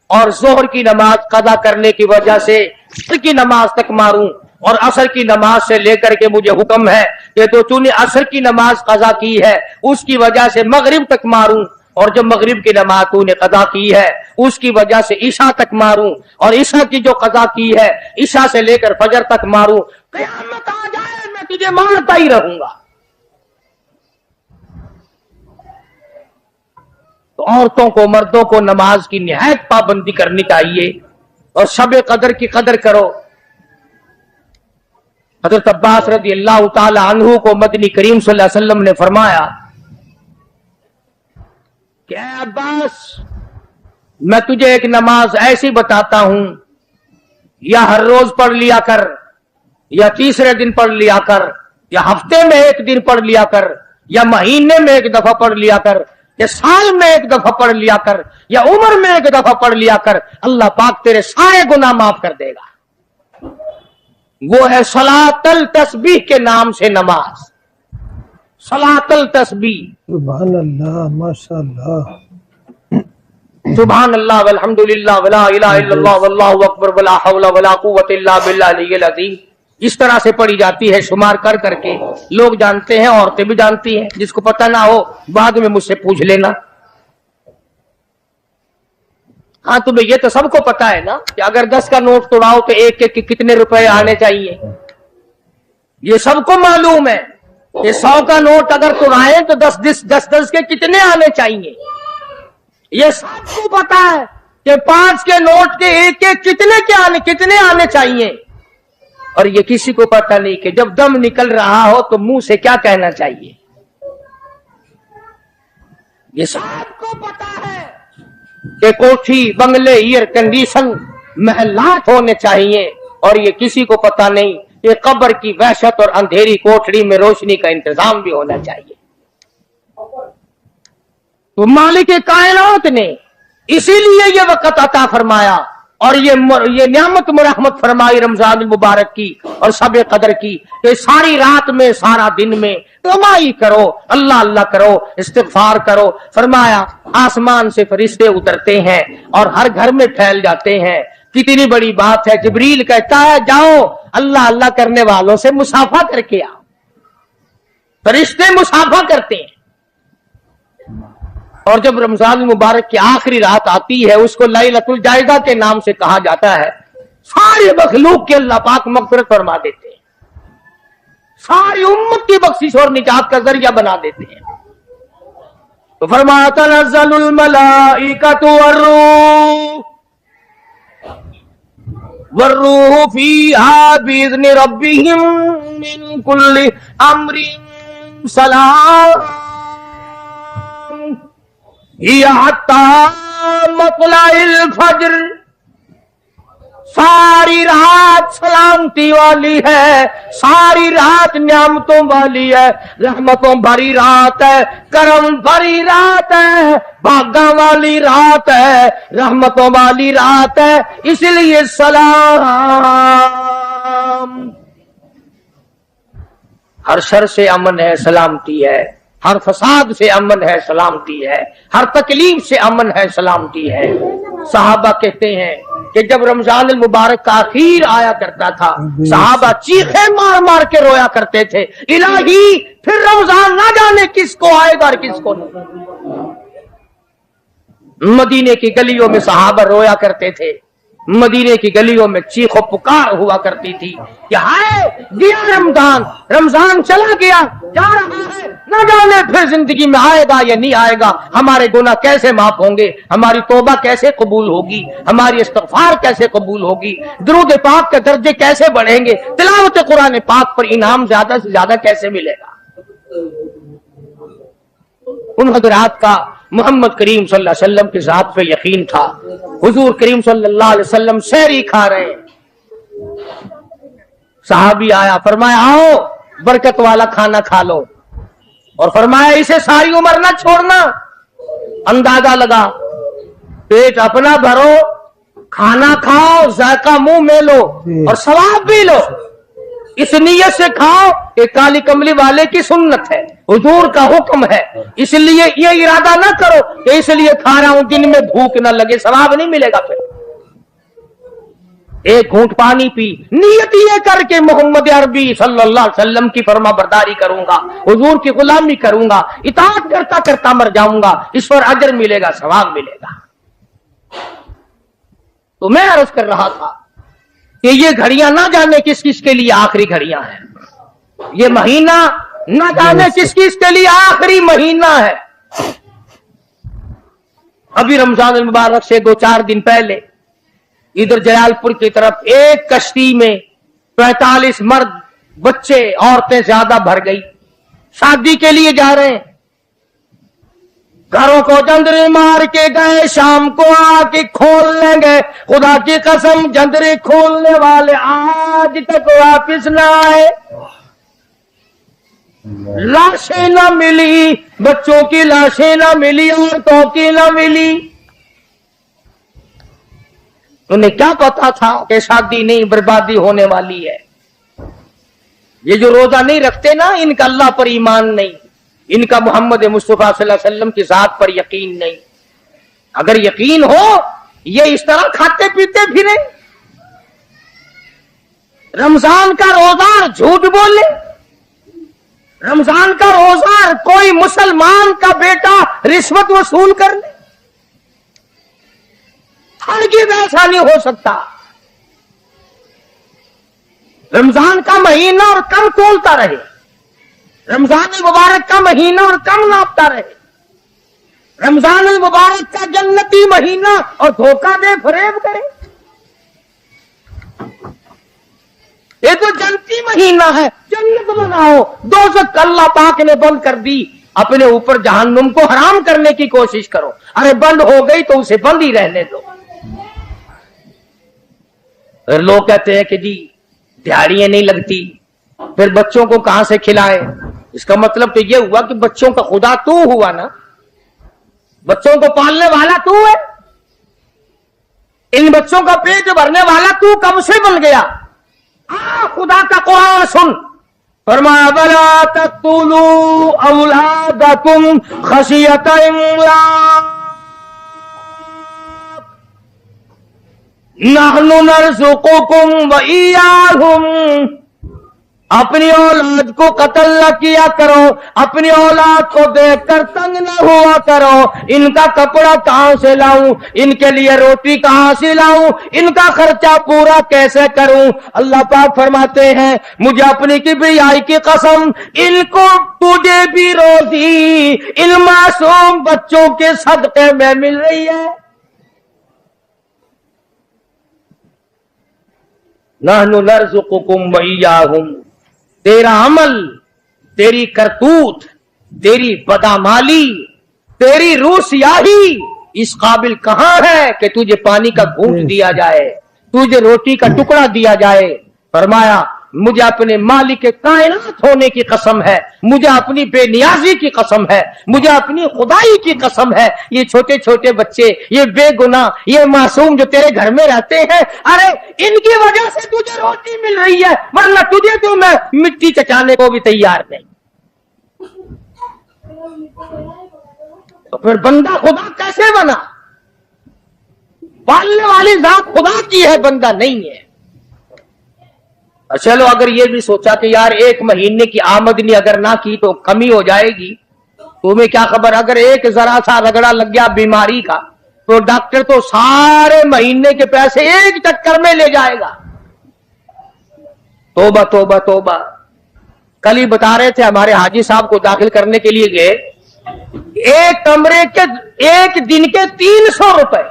और जोहर की नमाज कदा करने की वजह से असर की नमाज तक मारूं, और असर की नमाज से लेकर के मुझे हुक्म है कि तो तूने असर की नमाज कजा की है उसकी वजह से मगरिब तक मारूं, और जब मगरिब की नमाज तूने कजा की है उसकी वजह से ईशा तक मारूं, और ईशा की जो कजा की है ईशा से लेकर फजर तक मारूं। क़यामत आ जाए मैं तुझे मारता ही रहूंगा। तो औरतों को मर्दों को नमाज की निहायत पाबंदी करनी चाहिए और शब कदर की कदर करो। हज़रत अब्बास रज़ी अल्लाह ताला अन्हु को मदनी करीम सल्लल्लाहु अलैहि वसल्लम ने फरमाया कि अब्बास, मैं तुझे एक नमाज ऐसी बताता हूं, या हर रोज पढ़ लिया कर, या तीसरे दिन पढ़ लिया कर, या हफ्ते में एक दिन पढ़ लिया कर, या महीने में एक दफा पढ़ लिया कर, या साल में एक दफा पढ़ लिया कर, या उम्र में एक दफा पढ़ लिया कर, अल्लाह पाक तेरे सारे गुनाह माफ कर देगा। वो है सलातल तस्बीह के नाम से नमाज, सलातल तस्बीह। सुभान अल्लाह, माशाअल्लाह, सुभान अल्लाह वल्हम्दुलिल्लाह वला इलाहा इल्लल्लाह वल्लाहु अकबर वला हौला वला कुव्वता इल्ला बिल्लाहिल अज़ीम। इस तरह से पढ़ी जाती है, शुमार कर करके। लोग जानते हैं, औरतें भी जानती हैं, जिसको पता ना हो बाद में मुझसे पूछ लेना। हाँ, तुम्हें ये तो सबको पता है ना कि अगर 10 का नोट तोड़ाओ तो एक के कितने रुपए आने चाहिए, ये सबको मालूम है। ये 100 का नोट अगर तोड़ाए तो 10 के कितने आने चाहिए, ये सबको पता है कि 5 के नोट के एक कितने आने चाहिए। और ये किसी को पता नहीं कि जब दम निकल रहा हो तो मुंह से क्या कहना चाहिए। ये सबको पता है कि कोठी, बंगले, एयर कंडीशन, महलात होने चाहिए, और ये किसी को पता नहीं कि कब्र की वहशत और अंधेरी कोठरी में रोशनी का इंतजाम भी होना चाहिए। तो मालिक कायनात ने इसीलिए ये वक़्त अता फरमाया और ये नियामत मुरहमत फरमाई रमजान मुबारक की और शब कदर की, कि सारी रात में सारा दिन में कमाई करो, अल्लाह अल्लाह करो, इस्तिगफार करो। फरमाया आसमान से फरिश्ते उतरते हैं और हर घर में फैल जाते हैं। कितनी बड़ी बात है। जिब्रील कहता है जाओ अल्लाह अल्लाह करने वालों से मुसाफा करके आओ। फरिश्ते मुसाफा करते हैं। और जब रमजान मुबारक की आखिरी रात आती है उसको लैलतुल जायजा के नाम से कहा जाता है। सारे मखलूक के अल्लाह पाक मग़फ़िरत फरमा देते हैं, सारी उम्मत की बख्शिश और निजात का जरिया बना देते हैं। तो फरमाया तनज़्ज़लुल मलाइकतु वर्रूह फीहा बिइज़्नि रब्बिहिम मिन कुल्लि अम्रिन सलाम हत्ता मतलाइल फज्र। सारी रात सलामती वाली है, सारी रात नियामतों वाली है, रहमतों भरी रात है, करम भरी रात है, भागा वाली रात है, रहमतों वाली रात है। इसलिए सलाम। हर शर से अमन है, सलामती है। हर फसाद से अमन है, सलामती है। हर तकलीफ से अमन है, सलामती है। सहाबा कहते हैं कि जब रमजान मुबारक का आखिर आया करता था सहाबा चीखे मार मार के रोया करते थे, इलाही फिर रमजान ना जाने किसको आएगा और किसको नहीं। मदीने की गलियों में सहाबा रोया करते थे मदीने की गलियों में चीखो पुकार हुआ करती थी कि हाय गया रमजान, रमजान चला गया, जा रहा है, न जाने फिर जिंदगी में आएगा या नहीं आएगा, हमारे गुनाह कैसे माफ होंगे, हमारी तौबा कैसे कबूल होगी, हमारी इस्तगफार कैसे कबूल होगी, दुरूद पाक के दर्जे कैसे बढ़ेंगे, तिलावत कुरान पाक पर इनाम ज्यादा से ज्यादा कैसे मिलेगा। उन हजरात का मोहम्मद करीम सल्लल्लाहु अलैहि वसल्लम की जात पे यकीन था। हुजूर करीम सल्लल्लाहु अलैहि वसल्लम सहरी खा रहे हैं, सहाबी आया, फरमाया आओ बरकत वाला खाना खा लो, और फरमाया इसे सारी उम्र ना छोड़ना। अंदाजा लगा, पेट अपना भरो, खाना खाओ, जायका मुंह में लो और सवाब भी लो, इस नीयत से खाओ कि काली कमली वाले की सुन्नत है, हुजूर का हुक्म है, इसलिए ये इरादा ना करो कि इसलिए खा रहा हूं दिन में भूख ना लगे, सवाब नहीं मिलेगा। फिर एक घूंट पानी पी, नियत ये करके मोहम्मद अरबी सल्लल्लाहु अलैहि वसल्लम की फरमा बरदारी करूंगा, हुजूर की गुलामी करूंगा, इताअत करता करता मर जाऊंगा, इस पर अजर मिलेगा, सवाब मिलेगा। तो मैं अर्ज कर रहा था कि ये घड़ियां ना जाने किस किस के लिए आखिरी घड़ियां हैं, ये महीना ना जाने किस किस के लिए आखिरी महीना है। अभी रमजान मुबारक से 2-4 दिन पहले इधर जलालपुर की तरफ एक कश्ती में 45 मर्द, बच्चे, औरतें ज्यादा भर गई, शादी के लिए जा रहे हैं। घरों को जंदरे मार के गए, शाम को आके खोल लेंगे, खुदा की कसम जंदरे खोलने वाले आज तक वापिस ना आए। लाशें ना मिली, बच्चों की लाशें ना मिली, औरतों की ना मिली। उन्हें क्या पता था कि शादी नहीं, बर्बादी होने वाली है। ये जो रोजा नहीं रखते ना, इनका अल्लाह पर ईमान नहीं, इनका मोहम्मद मुस्तफा सल्लल्लाहु अलैहि वसल्लम की जात पर यकीन नहीं। अगर यकीन हो, ये इस तरह खाते पीते फिरे। रमजान का रोजा झूठ बोले, रमजान का रोजा कोई मुसलमान का बेटा रिश्वत वसूल कर ले, हरगिज़ ऐसा नहीं हो सकता। रमजान का महीना और कम तोलता रहे, रमजान मुबारक का महीना और कम नापता रहे, रमजान मुबारक का जन्नती महीना और धोखा दे फरेब करे। ये तो जन्नती महीना है, जन्नत बनाओ, दोज़ख अल्लाह पाक ने बंद कर दी, अपने ऊपर जहन्नुम को हराम करने की कोशिश करो। अरे बंद हो गई तो उसे बंद ही रहने दो। फिर लोग कहते हैं कि जी दिहाड़ियां नहीं लगती, फिर बच्चों को कहां से खिलाए। इसका मतलब तो ये हुआ कि बच्चों का खुदा तू हुआ ना, बच्चों को पालने वाला तू है, इन बच्चों का पेट भरने वाला तू कब से बन गया। खुदा का कुरान सुन, फरमाया बला तक़तुलू औलादकुम खशियत इमलाक नहनु नरज़ुकुकुम व इय्याहुम। अपनी औलाद को कत्ल न किया करो, अपनी औलाद को देखकर तंग न हुआ करो। इनका कपड़ा कहां से लाऊं, इनके लिए रोटी कहां से लाऊं, इनका खर्चा पूरा कैसे करूं। अल्लाह पाक फरमाते हैं, मुझे अपनी किबरियाई की कसम, इनको तुझे भी रोजी इन मासूम बच्चों के सदके में मिल रही है। नहनु नरज़ुकुकुम व इय्याहुम। तेरा अमल, तेरी करतूत, तेरी बदामाली, तेरी रूसियाही इस काबिल कहां है कि तुझे पानी का घूंट दिया जाए, तुझे रोटी का टुकड़ा दिया जाए। फरमाया मुझे अपने मालिक कायनात होने की कसम है, मुझे अपनी बेनियाजी की कसम है, मुझे अपनी खुदाई की कसम है, ये छोटे छोटे बच्चे, ये बेगुनाह, ये मासूम जो तेरे घर में रहते हैं, अरे इनकी वजह से तुझे रोटी मिल रही है, वरना तुझे तो मैं मिट्टी चटाने को भी तैयार नहीं। तो फिर बंदा खुदा कैसे बना? पालने वाली जात खुदा की है, बंदा नहीं है। चलो अगर ये भी सोचा कि यार एक महीने की आमदनी अगर ना की तो कमी हो जाएगी, तुम्हें क्या खबर, अगर एक जरा सा रगड़ा लग गया बीमारी का तो डॉक्टर तो सारे महीने के पैसे एक चक्कर में ले जाएगा। तोबा तोबा तोबा। कल ही बता रहे थे, हमारे हाजी साहब को दाखिल करने के लिए गए, एक कमरे के एक दिन के 300 रुपए,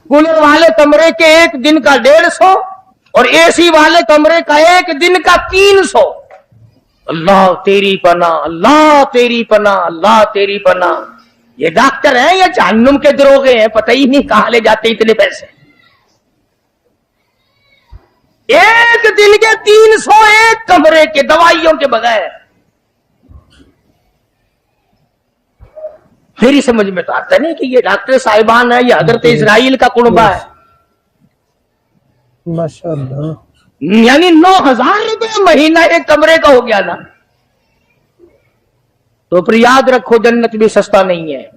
कूलर वाले कमरे के एक दिन का 150 और एसी वाले कमरे का एक दिन का 300। अल्लाह तेरी पनाह, अल्लाह तेरी पनाह, अल्लाह तेरी पनाह। ये डॉक्टर हैं या जहन्नुम के दरोगे हैं, पता ही नहीं कहां ले जाते इतने पैसे। एक दिन के 300 एक कमरे के, दवाइयों के बगैर। मेरी समझ में तो आता नहीं कि ये डॉक्टर साहिबान है या हजरत इजराइल का कुर्बा है। माशाअल्लाह। यानी 9,000 रुपये महीना एक कमरे का हो गया ना। तो फिर याद रखो, जन्नत भी सस्ता नहीं है,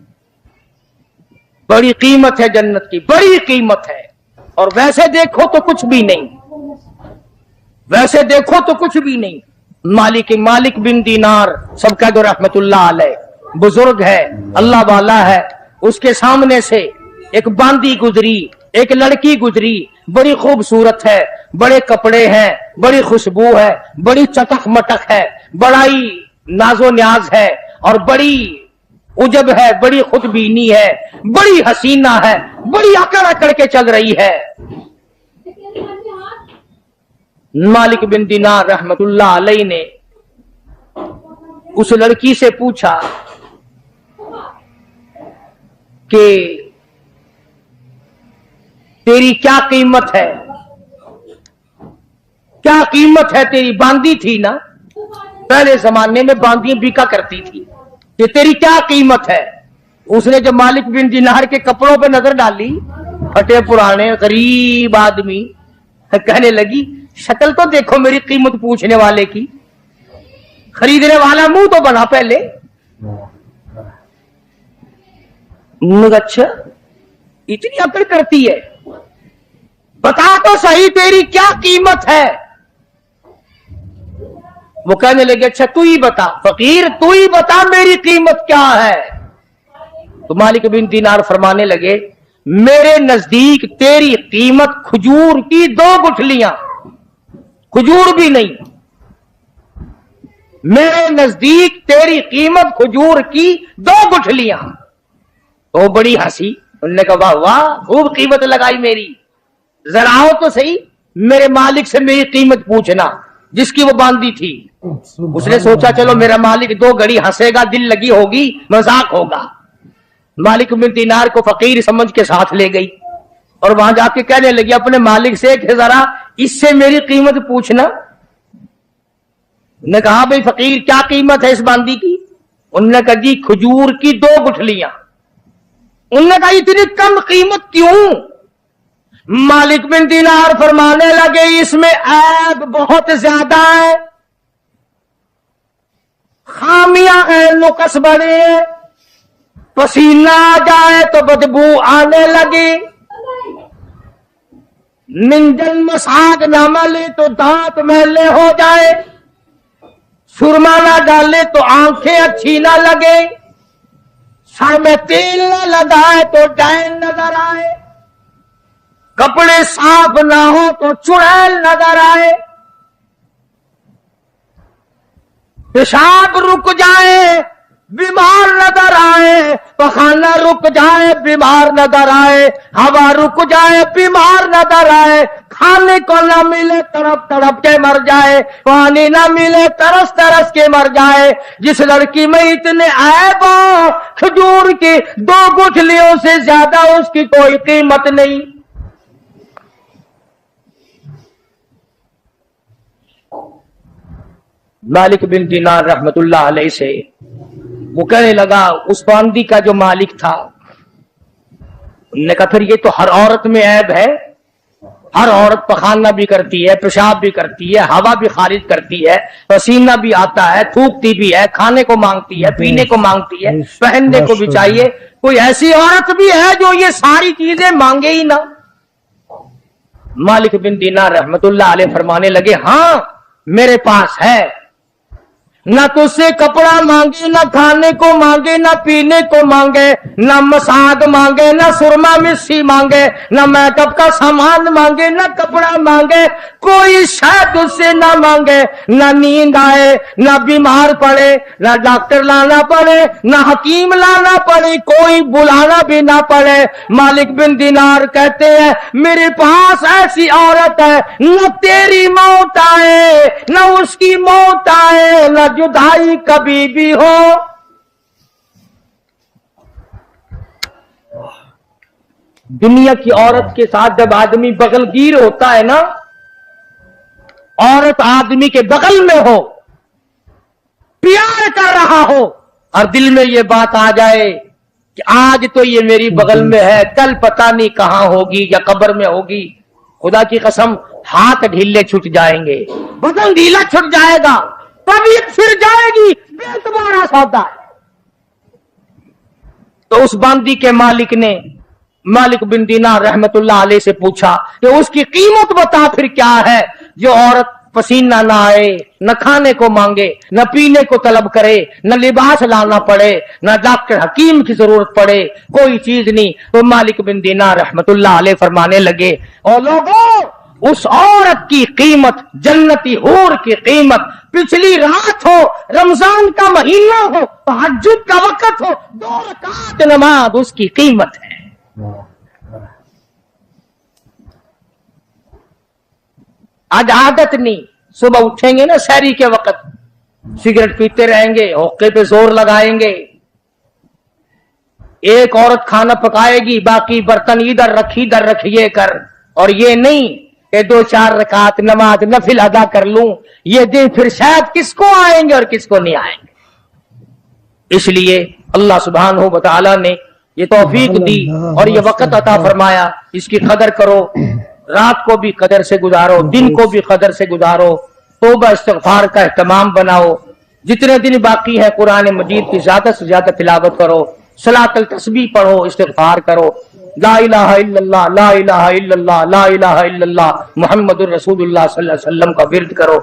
बड़ी कीमत है जन्नत की, बड़ी कीमत है। और वैसे देखो तो कुछ भी नहीं, वैसे देखो तो कुछ भी नहीं। मालिक बिन दीनार, सब कह दो रहमतुल्लाह अलैह, बुजुर्ग है, अल्लाह वाला है। उसके सामने से एक बांदी गुजरी, एक लड़की गुजरी, बड़ी खूबसूरत है, बड़े कपड़े हैं, बड़ी खुशबू है, बड़ी चटक मटक है, बड़ा ही नाजो न्याज है और बड़ी उजब है, बड़ी खुदबीनी है, बड़ी हसीना है, बड़ी अकड़ अकड़ के चल रही है। मालिक बिन दीनार रहमतुल्लाह अलैह ने उस लड़की से पूछा कि तेरी क्या कीमत है, क्या कीमत है तेरी? बांदी थी ना, पहले जमाने में बांदियां बिका करती थी, कि तेरी क्या कीमत है? उसने जब मालिक बिन दीनार के कपड़ों पे नजर डाली, फटे पुराने गरीब आदमी, कहने लगी शक्ल तो देखो मेरी कीमत पूछने वाले की, खरीदने वाला मुंह तो बना पहले। अच्छा इतनी अकड़ करती है, बता तो सही तेरी क्या कीमत है? वो कहने लगे अच्छा तू ही बता, फकीर तू ही बता मेरी कीमत क्या है। तो मालिक बिन दीनार फरमाने लगे मेरे नजदीक तेरी कीमत खजूर की 2 गुठलियां, खजूर भी नहीं, मेरे नजदीक तेरी कीमत खजूर की 2 गुठलियां। तो बड़ी हंसी, उन्होंने कहा वाह वाह खूब कीमत लगाई मेरी, जरा आओ तो सही मेरे मालिक से मेरी कीमत पूछना, जिसकी वो बांधी थी। उसने सोचा चलो मेरा मालिक 2 घड़ी हंसेगा, दिल लगी होगी, मजाक होगा। मालिक बिन दीनार को फकीर समझ के साथ ले गई और वहां जाके कहने लगी अपने मालिक से कि जरा इससे मेरी कीमत पूछना। ने कहा भाई फकीर क्या कीमत है इस बांदी की? उन्होंने कहा जी खजूर की 2 गुठलियां। उन्होंने कहा इतनी कम कीमत क्यों? मालिक बिन दीनार फरमाने लगे इसमें ऐब बहुत ज्यादा है, खामियां हैं, नुक्स बड़े हैं, पसीना आ जाए तो बदबू आने लगी, मिंजन मसाक न मले तो दांत मैले हो जाए, सुरमा ना डाले तो आंखें अच्छी ना लगे, सर में तेल न लगाए तो डैन नजर आए, कपड़े साफ ना हो तो चुड़ैल नजर आए, पेशाब रुक जाए बीमार नजर आए, पखाना रुक जाए बीमार नजर आए, हवा रुक जाए बीमार नजर आए, खाने को ना मिले तड़प तड़प के मर जाए, पानी ना मिले तरस तरस के मर जाए। जिस लड़की में इतने ऐब खजूर की 2 गुठलियों से ज्यादा उसकी कोई कीमत नहीं। मालिक बिन दीनार रहमतुल्लाह अलैह से वो कहने लगा उस बांदी का जो मालिक था, उन्होंने कहा फिर ये तो हर औरत में ऐब है, हर औरत पखाना भी करती है, पेशाब भी करती है, हवा भी खारिज करती है, पसीना भी आता है, थूकती भी है, खाने को मांगती है, पीने को मांगती है, पहनने को भी चाहिए, कोई ऐसी औरत भी है जो ये सारी चीजें मांगे ही ना? मालिक बिन दीनार रहमतुल्लाह अलैह फरमाने लगे हाँ मेरे पास है, न तुझसे कपड़ा मांगे, न खाने को मांगे, न पीने को मांगे, न मसाज मांगे, न सुरमा मिस्सी मांगे, न मेकअप का सामान मांगे, न कपड़ा मांगे, कोई शायद उससे न मांगे, न नींद आए, न बीमार पड़े, न डॉक्टर लाना पड़े, न हकीम लाना पड़े, कोई बुलाना भी ना पड़े। मालिक बिन दिनार कहते हैं मेरे पास ऐसी औरत है, न तेरी मौत आए, न उसकी मौत आए, न जुदाई कभी भी हो। दुनिया की औरत के साथ जब आदमी बगलगीर होता है ना, औरत आदमी के बगल में हो, प्यार कर रहा हो, और दिल में ये बात आ जाए कि आज तो ये मेरी बगल में है, कल पता नहीं कहां होगी या कब्र में होगी, खुदा की कसम हाथ ढीले छूट जाएंगे, बदन ढीला छूट जाएगा, तबीयत फिर जाएगी, बेतुमारा सौदा है। तो उस बांदी के मालिक ने मालिक बिन दीनार रहमतुल्लाह अलैह से पूछा कि उसकी कीमत बता फिर क्या है, जो औरत पसीना ना आए, न खाने को मांगे, न पीने को तलब करे, न लिबास लाना पड़े, न डॉक्टर हकीम की जरूरत पड़े, कोई चीज नहीं। तो मालिक बिन दीनार रहमतुल्लाह अलैह फरमाने लगे, और लोगों उस औरत की कीमत, जन्नती हूर की कीमत, पिछली रात हो, रमजान का महीना हो, तहज्जुद का वक्त हो, 2 रकात नमाज उसकी कीमत है। आज आदत नहीं, सुबह उठेंगे ना सहरी के वक्त सिगरेट पीते रहेंगे, होके पे जोर लगाएंगे, एक औरत खाना पकाएगी, बाकी बर्तन इधर रखिए कर, और ये नहीं कि 2-4 रकात नमाज नफिल अदा कर लूं, ये दिन फिर शायद किसको आएंगे और किसको नहीं आएंगे। इसलिए अल्लाह सुब्हानहू व तआला ने ये तौफीक दी और ये वक्त अता फरमाया, इसकी कदर करो, रात को भी कदर से गुजारो, दिन को भी कदर से गुजारो, तौबा इस्तिग़फ़ार का एहतमाम बनाओ, जितने दिन बाकी है कुरान मजीद की ज्यादा से ज्यादा तिलावत करो, सलातुल तस्बीह पढ़ो, इस्तिग़फ़ार करो, ला इलाहा इल्लल्लाह, ला इलाहा इल्लल्लाह, ला इलाहा इल्लल्लाह मुहम्मदुर रसूलुल्लाह सल्लल्लाहु अलैहि वसल्लम का विर्द करो,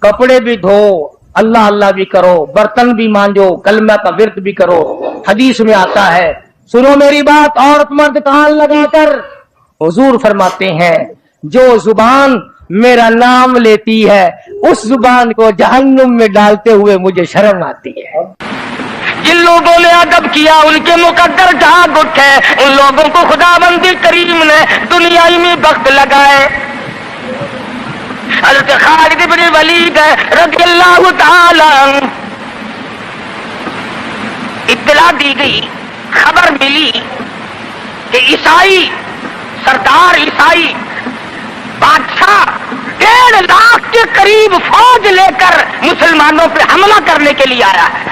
कपड़े भी धो, अल्लाह अल्लाह भी करो, बर्तन भी मांजो, कलमा का विर्द भी करो। हदीस में आता है, सुनो मेरी बात औरत मर्द कान लगाकर, हुजूर फरमाते हैं जो जुबान मेरा नाम लेती है उस जुबान को जहन्नुम में डालते हुए मुझे शर्म आती है। जिन लोगों ने अदब किया उनके मुकद्दर जाग उठे, उन लोगों को खुदाबंदी करीम ने दुनियाई में वक्त लगाए। हज़रत खालिद इब्न वलीद रज़ियल्लाहु ताला इत्तला दी गई, खबर मिली कि ईसाई सरदार, ईसाई बादशाह 1.5 लाख के करीब फौज लेकर मुसलमानों पे हमला करने के लिए आया है।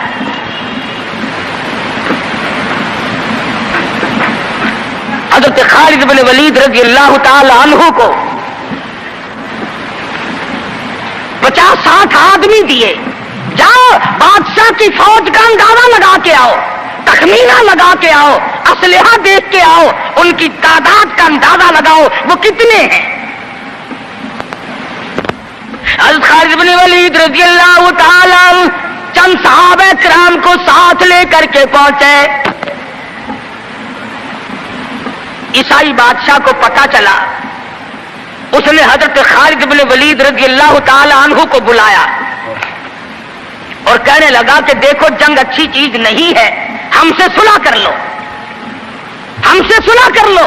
हज़रत खालिद बिन वलीद रज़ियल्लाहु ताला अन्हु को 50-60 आदमी दिए, जाओ बादशाह की फौज का अंदाजा लगा के आओ, तखमीना लगा के आओ, असलहा देख के आओ, उनकी तादाद का अंदाजा लगाओ वो कितने हैं। हज़रत खालिद बिन वलीद रज़ियल्लाहु ताला चंद सहाबा किराम को साथ लेकर के पहुंचे। ईसाई बादशाह को पता चला, उसने हज़रत खालिद बिन वलीद रज़ियल्लाहु ताला अन्हु को बुलाया और कहने लगा कि देखो जंग अच्छी चीज नहीं है, हमसे सुलह कर लो, हमसे सुलह कर लो।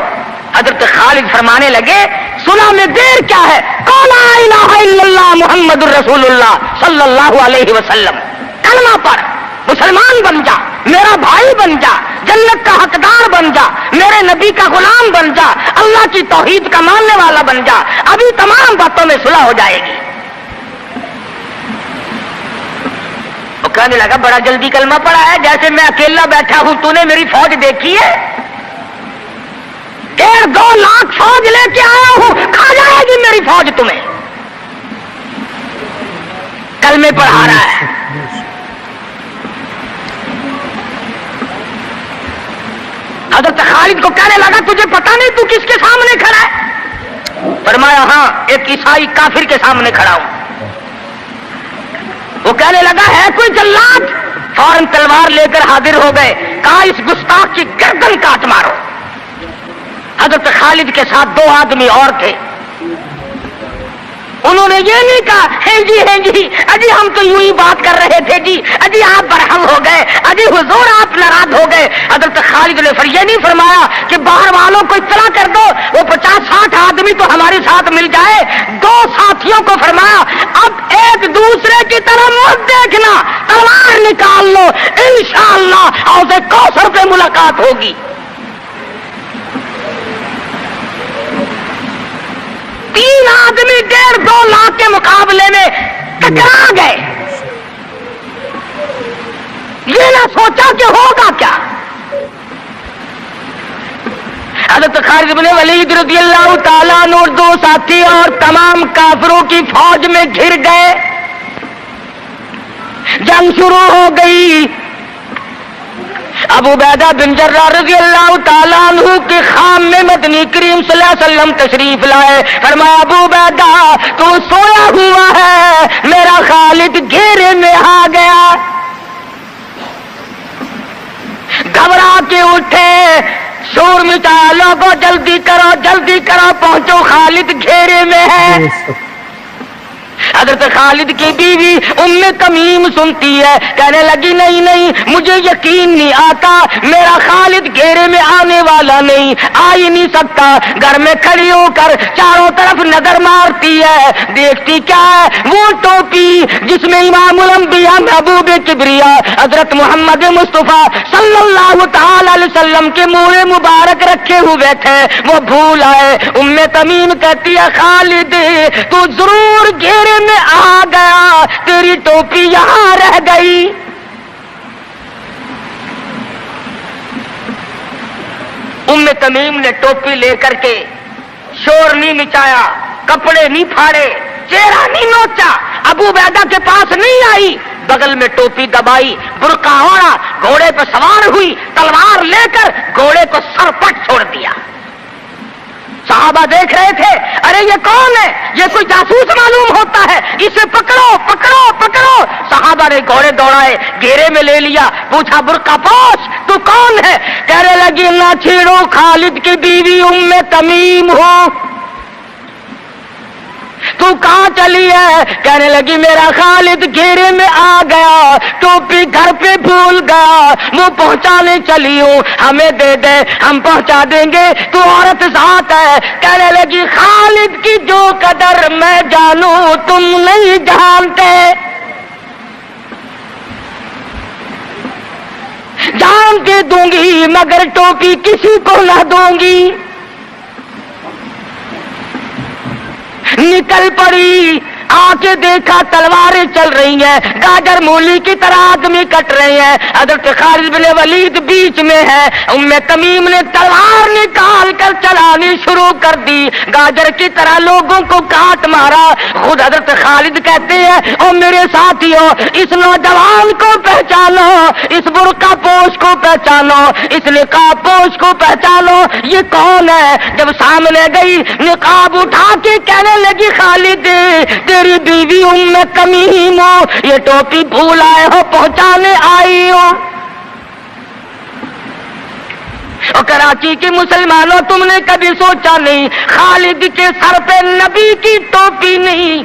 हज़रत खालिद फरमाने लगे सुलह में देर क्या है, क़ौल ला इलाहा इल्लल्लाह मुहम्मदुर रसूलुल्लाह सल्लल्लाहु अलैहि वसल्लम, कलमा पढ़, मुसलमान बन जा, मेरा भाई बन जा, जन्नत का हकदार बन जा, मेरे नबी का गुलाम बन जा, अल्लाह की तौहीद का मानने वाला बन जा, अभी तमाम बातों में सुलह हो जाएगी। तो कहने लगा बड़ा जल्दी कलमा पड़ा है, जैसे मैं अकेला बैठा हूं, तूने मेरी फौज देखी है, 1.5-2 लाख फौज लेके आया हूं, खा जाएगी मेरी फौज तुम्हें। कलमे पढ़ा रहा है। हज़रत खालिद को कहने लगा तुझे पता नहीं तू किसके सामने खड़ा है? फरमाया हाँ, एक ईसाई काफिर के सामने खड़ा हूं। وہ کہنے لگا ہے کوئی جلاد؟ فوراً تلوار لے کر حاضر ہو گئے. کہا اس گستاخ کی گردن کاٹ مارو. حضرت خالد کے ساتھ 2 آدمی اور تھے. انہوں نے یہ نہیں کہا ہیں جی اجی ہم تو یوں ہی بات کر رہے تھے جی، اجی آپ برہم ہو گئے، اجی حضور آپ ناراض ہو گئے. حضرت خالد نے یہ نہیں فرمایا کہ باہر والوں کو اطلاع کر دو، وہ 50-60 آدمی تو ہمارے ساتھ مل جائے. 2 ساتھیوں کو فرمایا اب ایک دوسرے کی طرف مت دیکھنا، تلوار نکال لو، انشاءاللہ حوض کوثر پہ ملاقات ہوگی. 3 آدمی 1.5-2 لاکھ کے مقابلے میں ٹکرا گئے. یہ نہ سوچا کہ ہوگا کیا. حضرت خالد بن ولید رضی اللہ تعالیٰ عنہ اور 2 ساتھی اور تمام کافروں کی فوج میں گھر گئے. جنگ شروع ہو گئی. ابو عبیدہ بن جراح رضی اللہ تعالیٰ عنہ کے خام میں مدنی کریم صلی اللہ علیہ وسلم تشریف لائے. فرمایا ابو عبیدہ تو سویا ہوا ہے، میرا خالد گھیرے میں آ گیا. گھبرا کے اٹھے، شور مچایا لوگوں جلدی کرو پہنچو، خالد گھیرے میں ہے. حضرت خالد کی بیوی ام تمیم سنتی ہے، کہنے لگی نہیں مجھے یقین نہیں آتا، میرا خالد گھیرے میں آنے والا نہیں، آ ہی نہیں سکتا. گھر میں کھڑی ہو کر چاروں طرف نظر مارتی ہے، دیکھتی کیا ہے؟ وہ ٹوپی جس میں امام الانبیاء محبوب کبریا حضرت محمد مصطفیٰ صلی اللہ تعالی علیہ وسلم کے منہ مبارک رکھے ہوئے تھے، وہ بھول آئے. ام تمیم کہتی ہے خالد تو ضرور گھیرے میں آ گیا، تیری ٹوپی یہاں رہ گئی. ام تمیم نے ٹوپی لے کر کے شور نہیں مچایا، کپڑے نہیں پھاڑے، چہرہ نہیں نوچا، ابو عبیدہ کے پاس نہیں آئی، بغل میں ٹوپی دبائی، برقع اوڑھا، گھوڑے پہ سوار ہوئی، تلوار لے کر گھوڑے کو سر پٹ چھوڑ دیا. صحابہ دیکھ رہے تھے، ارے یہ کون ہے؟ یہ کوئی جاسوس معلوم ہوتا ہے، اسے پکڑو. صحابہ نے گھوڑے دوڑائے، گھیرے میں لے لیا، پوچھا برقع پوش تو کون ہے؟ کہنے لگی نہ چھیڑو، خالد کی بیوی ام تمیم ہو. تو کہاں چلی ہے؟ کہنے لگی میرا خالد گھیرے میں آ گیا، ٹوپی گھر پہ بھول گیا، وہ پہنچانے چلی ہوں، ہمیں دے دے ہم پہنچا دیں گے، تو عورت ذات ہے. کہنے لگی خالد کی جو قدر میں جانوں تم نہیں جانتے، جان کے دوں گی مگر ٹوپی کسی کو نہ دوں گی. نکل پڑی، آ کے دیکھا تلواریں چل رہی ہیں، گاجر مولی کی طرح آدمی کٹ رہے ہیں. حضرت خالد بن ولید بیچ میں ہے. ام تمیم نے تلوار نکال کر چلانی شروع کر دی، گاجر کی طرح لوگوں کو کاٹ مارا. خود حضرت خالد کہتے ہیں او میرے ساتھیوں، اس نوجوان کو پہچانو، اس برقع پوش کو پہچانو، اس نقاب پوش کو پہچانو، یہ کون ہے؟ جب سامنے گئی نقاب اٹھا کے کہنے لگی خالد تیری بیوی ام تمیم ہو، یہ ٹوپی بھول آئے ہو، پہنچانے آئی ہو. اور کراچی کے مسلمانوں تم نے کبھی سوچا نہیں خالد کے سر پہ نبی کی ٹوپی نہیں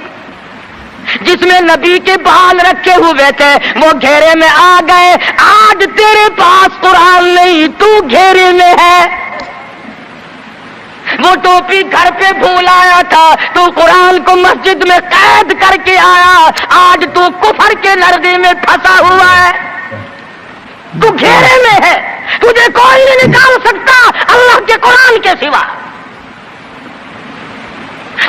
جس میں نبی کے بال رکھے ہوئے تھے، وہ گھیرے میں آ گئے. آج تیرے پاس قرآن نہیں، تو گھیرے میں ہے. وہ ٹوپی گھر پہ بھول آیا تھا، تو قرآن کو مسجد میں قید کر کے آیا، آج تو کفر کے لرزے میں پھنسا ہوا ہے، تو گھیرے میں ہے، تجھے کوئی نہیں نکال سکتا اللہ کے قرآن کے سوا.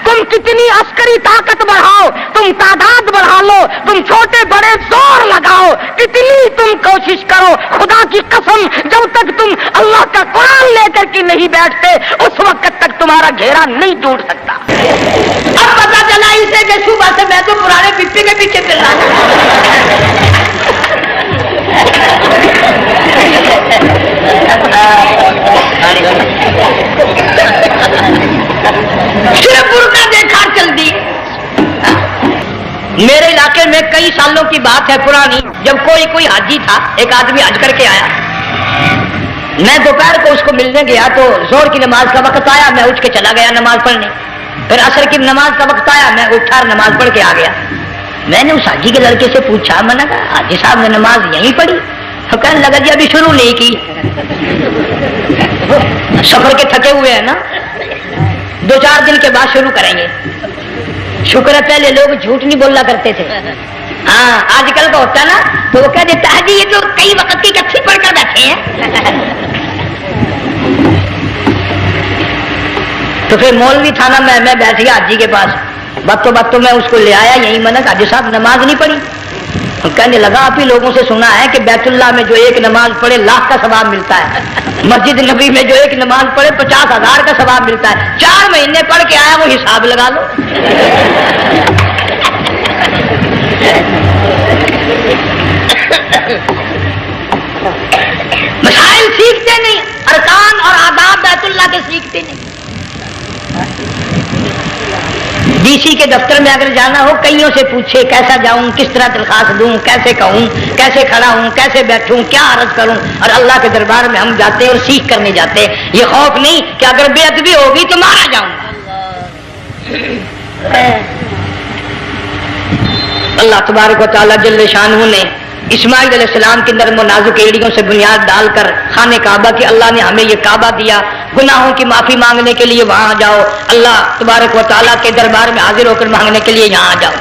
تم کتنی عسکری طاقت بڑھاؤ، تم تعداد بڑھا لو، تم چھوٹے بڑے زور لگاؤ، کتنی تم کوشش کرو، خدا کی قسم جب تک تم اللہ کا قرآن لے کر کے نہیں بیٹھتے اس وقت تک تمہارا گھیرا نہیں ٹوٹ سکتا. اب پتا چلا اسے کہ صبح سے میں تو پرانے پپی کے پیچھے پھر رہا صرف برقع دیکھا چل دی. میرے علاقے میں کئی سالوں की बात है पुरानी, जब कोई हाजी था, एक आदमी हज करके आया। मैं दोपहर को उसको मिलने गया तो जोर की नमाज का वक्त आया, मैं उठ के चला गया नमाज पढ़ने। फिर असर की नमाज का वक्त आया, मैं उठा और नमाज पढ़ के आ गया। मैंने उस हाजी के लड़के से पूछा, मैंने कहा हाजी साहब ने नमाज यहीं पढ़ी? तो कहने लगा जी अभी शुरू नहीं की, सफर के थके हुए हैं ना, 2-4 दिन के बाद शुरू करेंगे। शुक्र है पहले लोग झूठ नहीं बोलना करते थे। हाँ, आजकल का होता है ना, तो वो कह देता है जी ये तो कई वक्त की इकट्ठी पढ़कर बैठे हैं। तो फिर मौलवी था ना, मैं बैठ गया हाजी के पास। बातों मैं उसको ले आया यही, मैंने कहा हाजी साहब नमाज नहीं पढ़ी? तो कहने लगा आप ही लोगों से सुना है कि बैतुल्लाह में जो एक नमाज पढ़े लाख का सवाब मिलता है, मस्जिद नबी में जो एक नमाज पढ़े 50,000 का सवाब मिलता है। 4 महीने पढ़ के आया, वो हिसाब लगा लो। मसाइल सीखते नहीं, अरकान और आदाब बैतुल्लाह के सीखते नहीं। डीसी के दफ्तर में अगर जाना हो, कईयों से पूछे कैसा जाऊं, किस तरह दरखास्त दूं, कैसे कहूं, कैसे खड़ा हूं, कैसे बैठूं, क्या अर्ज करूं। और अल्लाह के दरबार में हम जाते और सीख करने जाते। ये खौफ नहीं कि अगर बेअदबी होगी तो मारा जाऊंगा। अल्लाह तबारक व तआला जल्ले शानहू ने इस्माइल अलैहिस्सलाम की नर्म और नाजुक एड़ियों से बुनियाद डालकर खाने काबा की, अल्लाह ने हमें ये काबा दिया, गुनाहों की माफी मांगने के लिए वहां जाओ, अल्लाह तबारक व तआला के दरबार में हाजिर होकर मांगने के लिए यहाँ जाओ।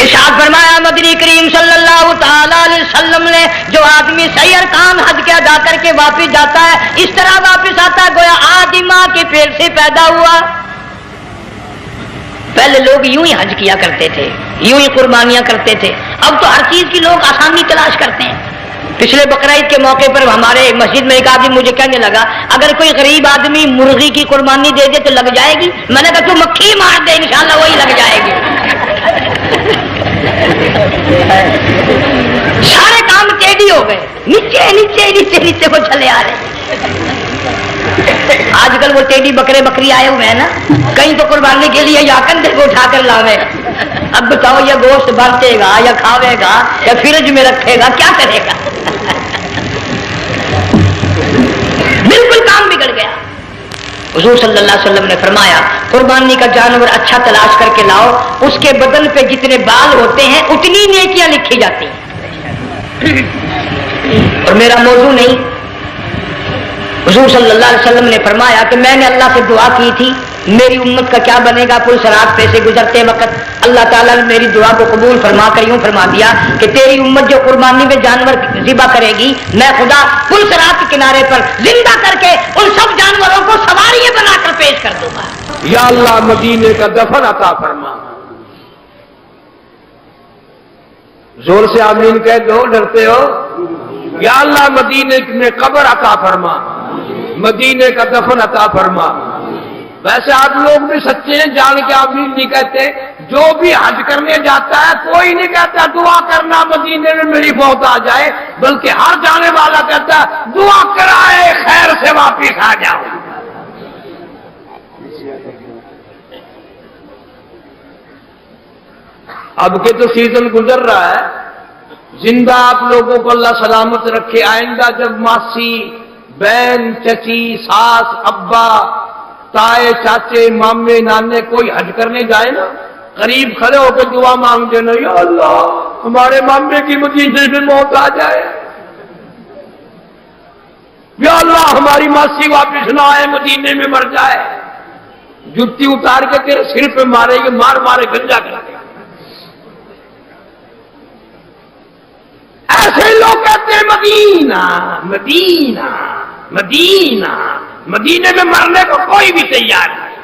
इरशाद फरमाया मदनी करीम सल्लल्लाहु तआला अलैहि वसल्लम ने, जो आदमी सही अरकान हज के अदा करके वापिस जाता है, इस तरह वापिस आता है गोया आदि माँ के पेट से पैदा हुआ। पहले लोग यूं ही हज किया करते थे, यूं ही कुर्बानियां करते थे। अब तो हर चीज की लोग आसानी तलाश करते हैं। पिछले बकरीद के मौके पर हमारे मस्जिद में एक आदमी मुझे कहने लगा, अगर कोई गरीब आदमी मुर्गी की कुर्बानी दे दे तो लग जाएगी? मैंने कहा तू मक्खी मार दे, इंशाल्लाह वही लग जाएगी। सारे काम टेढ़ी हो गए, नीचे नीचे नीचे नीचे को चले आ रहे। आजकल वो टेढ़ी बकरे बकरी आए हुए हैं ना, कहीं तो कुर्बानी के लिए या कंधे को उठाकर लावे। अब बताओ ये गोश्त बांटेगा या खावेगा या फ्रिज में रखेगा, क्या करेगा? बिल्कुल काम बिगड़ गया। हुजूर सल्लल्लाहु अलैहि वसल्लम ने फरमाया, कुर्बानी का जानवर अच्छा तलाश करके लाओ, उसके बदन पे जितने बाल होते हैं उतनी नेकियां लिखी जाती हैं। और मेरा मौजू नहीं, हुजूर सल्लल्लाहु अलैहि वसल्लम ने फरमाया कि मैंने अल्लाह से दुआ की थी, मेरी उम्मत का क्या बनेगा। पुल सरात पे से गुजरते वक्त अल्लाह ताला ने मेरी दुआ को कबूल फरमा कर यूं फरमा दिया कि तेरी उम्मत जो कुर्बानी में जानवर ज़िबा करेगी, मैं खुदा पुल सरात के किनारे पर जिंदा करके उन सब जानवरों को सवारियां बनाकर पेश कर दूंगा। या अल्लाह मदीने का दफन अता फरमा। जोर से आमीन कह दो, डरते हो? या अल्लाह मदीने में कब्र अता फरमा, मदीने का दफन अता फरमा। वैसे आप लोग भी सच्चे हैं, जान के आमीन नहीं कहते। जो भी हज करने जाता है कोई नहीं कहता दुआ करना मदीने में मेरी मौत आ जाए, बल्कि हर जाने वाला कहता है दुआ कराए खैर से वापिस आ जाओ। अब के तो सीजन गुजर रहा है, जिंदा आप लोगों को अल्लाह सलामत रखे। आइंदा जब मासी, बहन, चची, सास, अब्बा, ताए, चाचे, मामे, नाने कोई हज करने जाए ना, करीब खड़े होकर दुआ मांग देना, या अल्लाह हमारे मामे की मदीने में मौत आ जाए, या अल्लाह हमारी मासी वापिस ना आए, मदीने में मर जाए। जुत्ती उतार के तेरे सिर पे मारेंगे, मार मारे गंजा कर। ऐसे लोग कहते हैं मदीना मदीना मदीना, मदीने में मरने को कोई भी तैयार नहीं।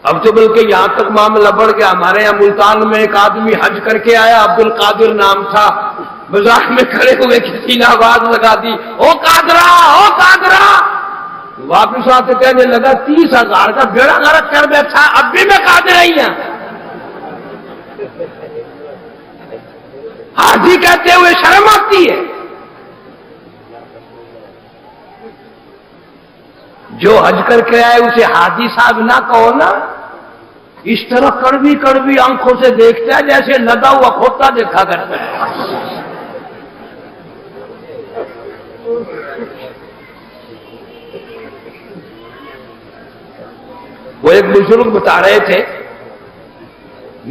अब तो बल्कि यहां तक मामला बढ़ गया। हमारे यहाँ मुल्तान में एक आदमी हज करके आया, अब्दुल कादिर नाम था। बाजार में खड़े हुए किसी ने आवाज लगा दी, ओ कादरा, ओ कादरा। वापिस आते कहने लगा 30,000 का बेड़ा गर्क कर बैठा, अब भी मैं कादिर ही हूं। हाजी कहते हुए शर्म आती है। جو حج کر کے آئے اسے حاجی صاحب نہ کہو نا، اس طرح کڑوی کڑوی آنکھوں سے دیکھتا ہے جیسے لگا ہوا کھوتا دیکھا کرتا ہے۔ وہ ایک بزرگ بتا رہے تھے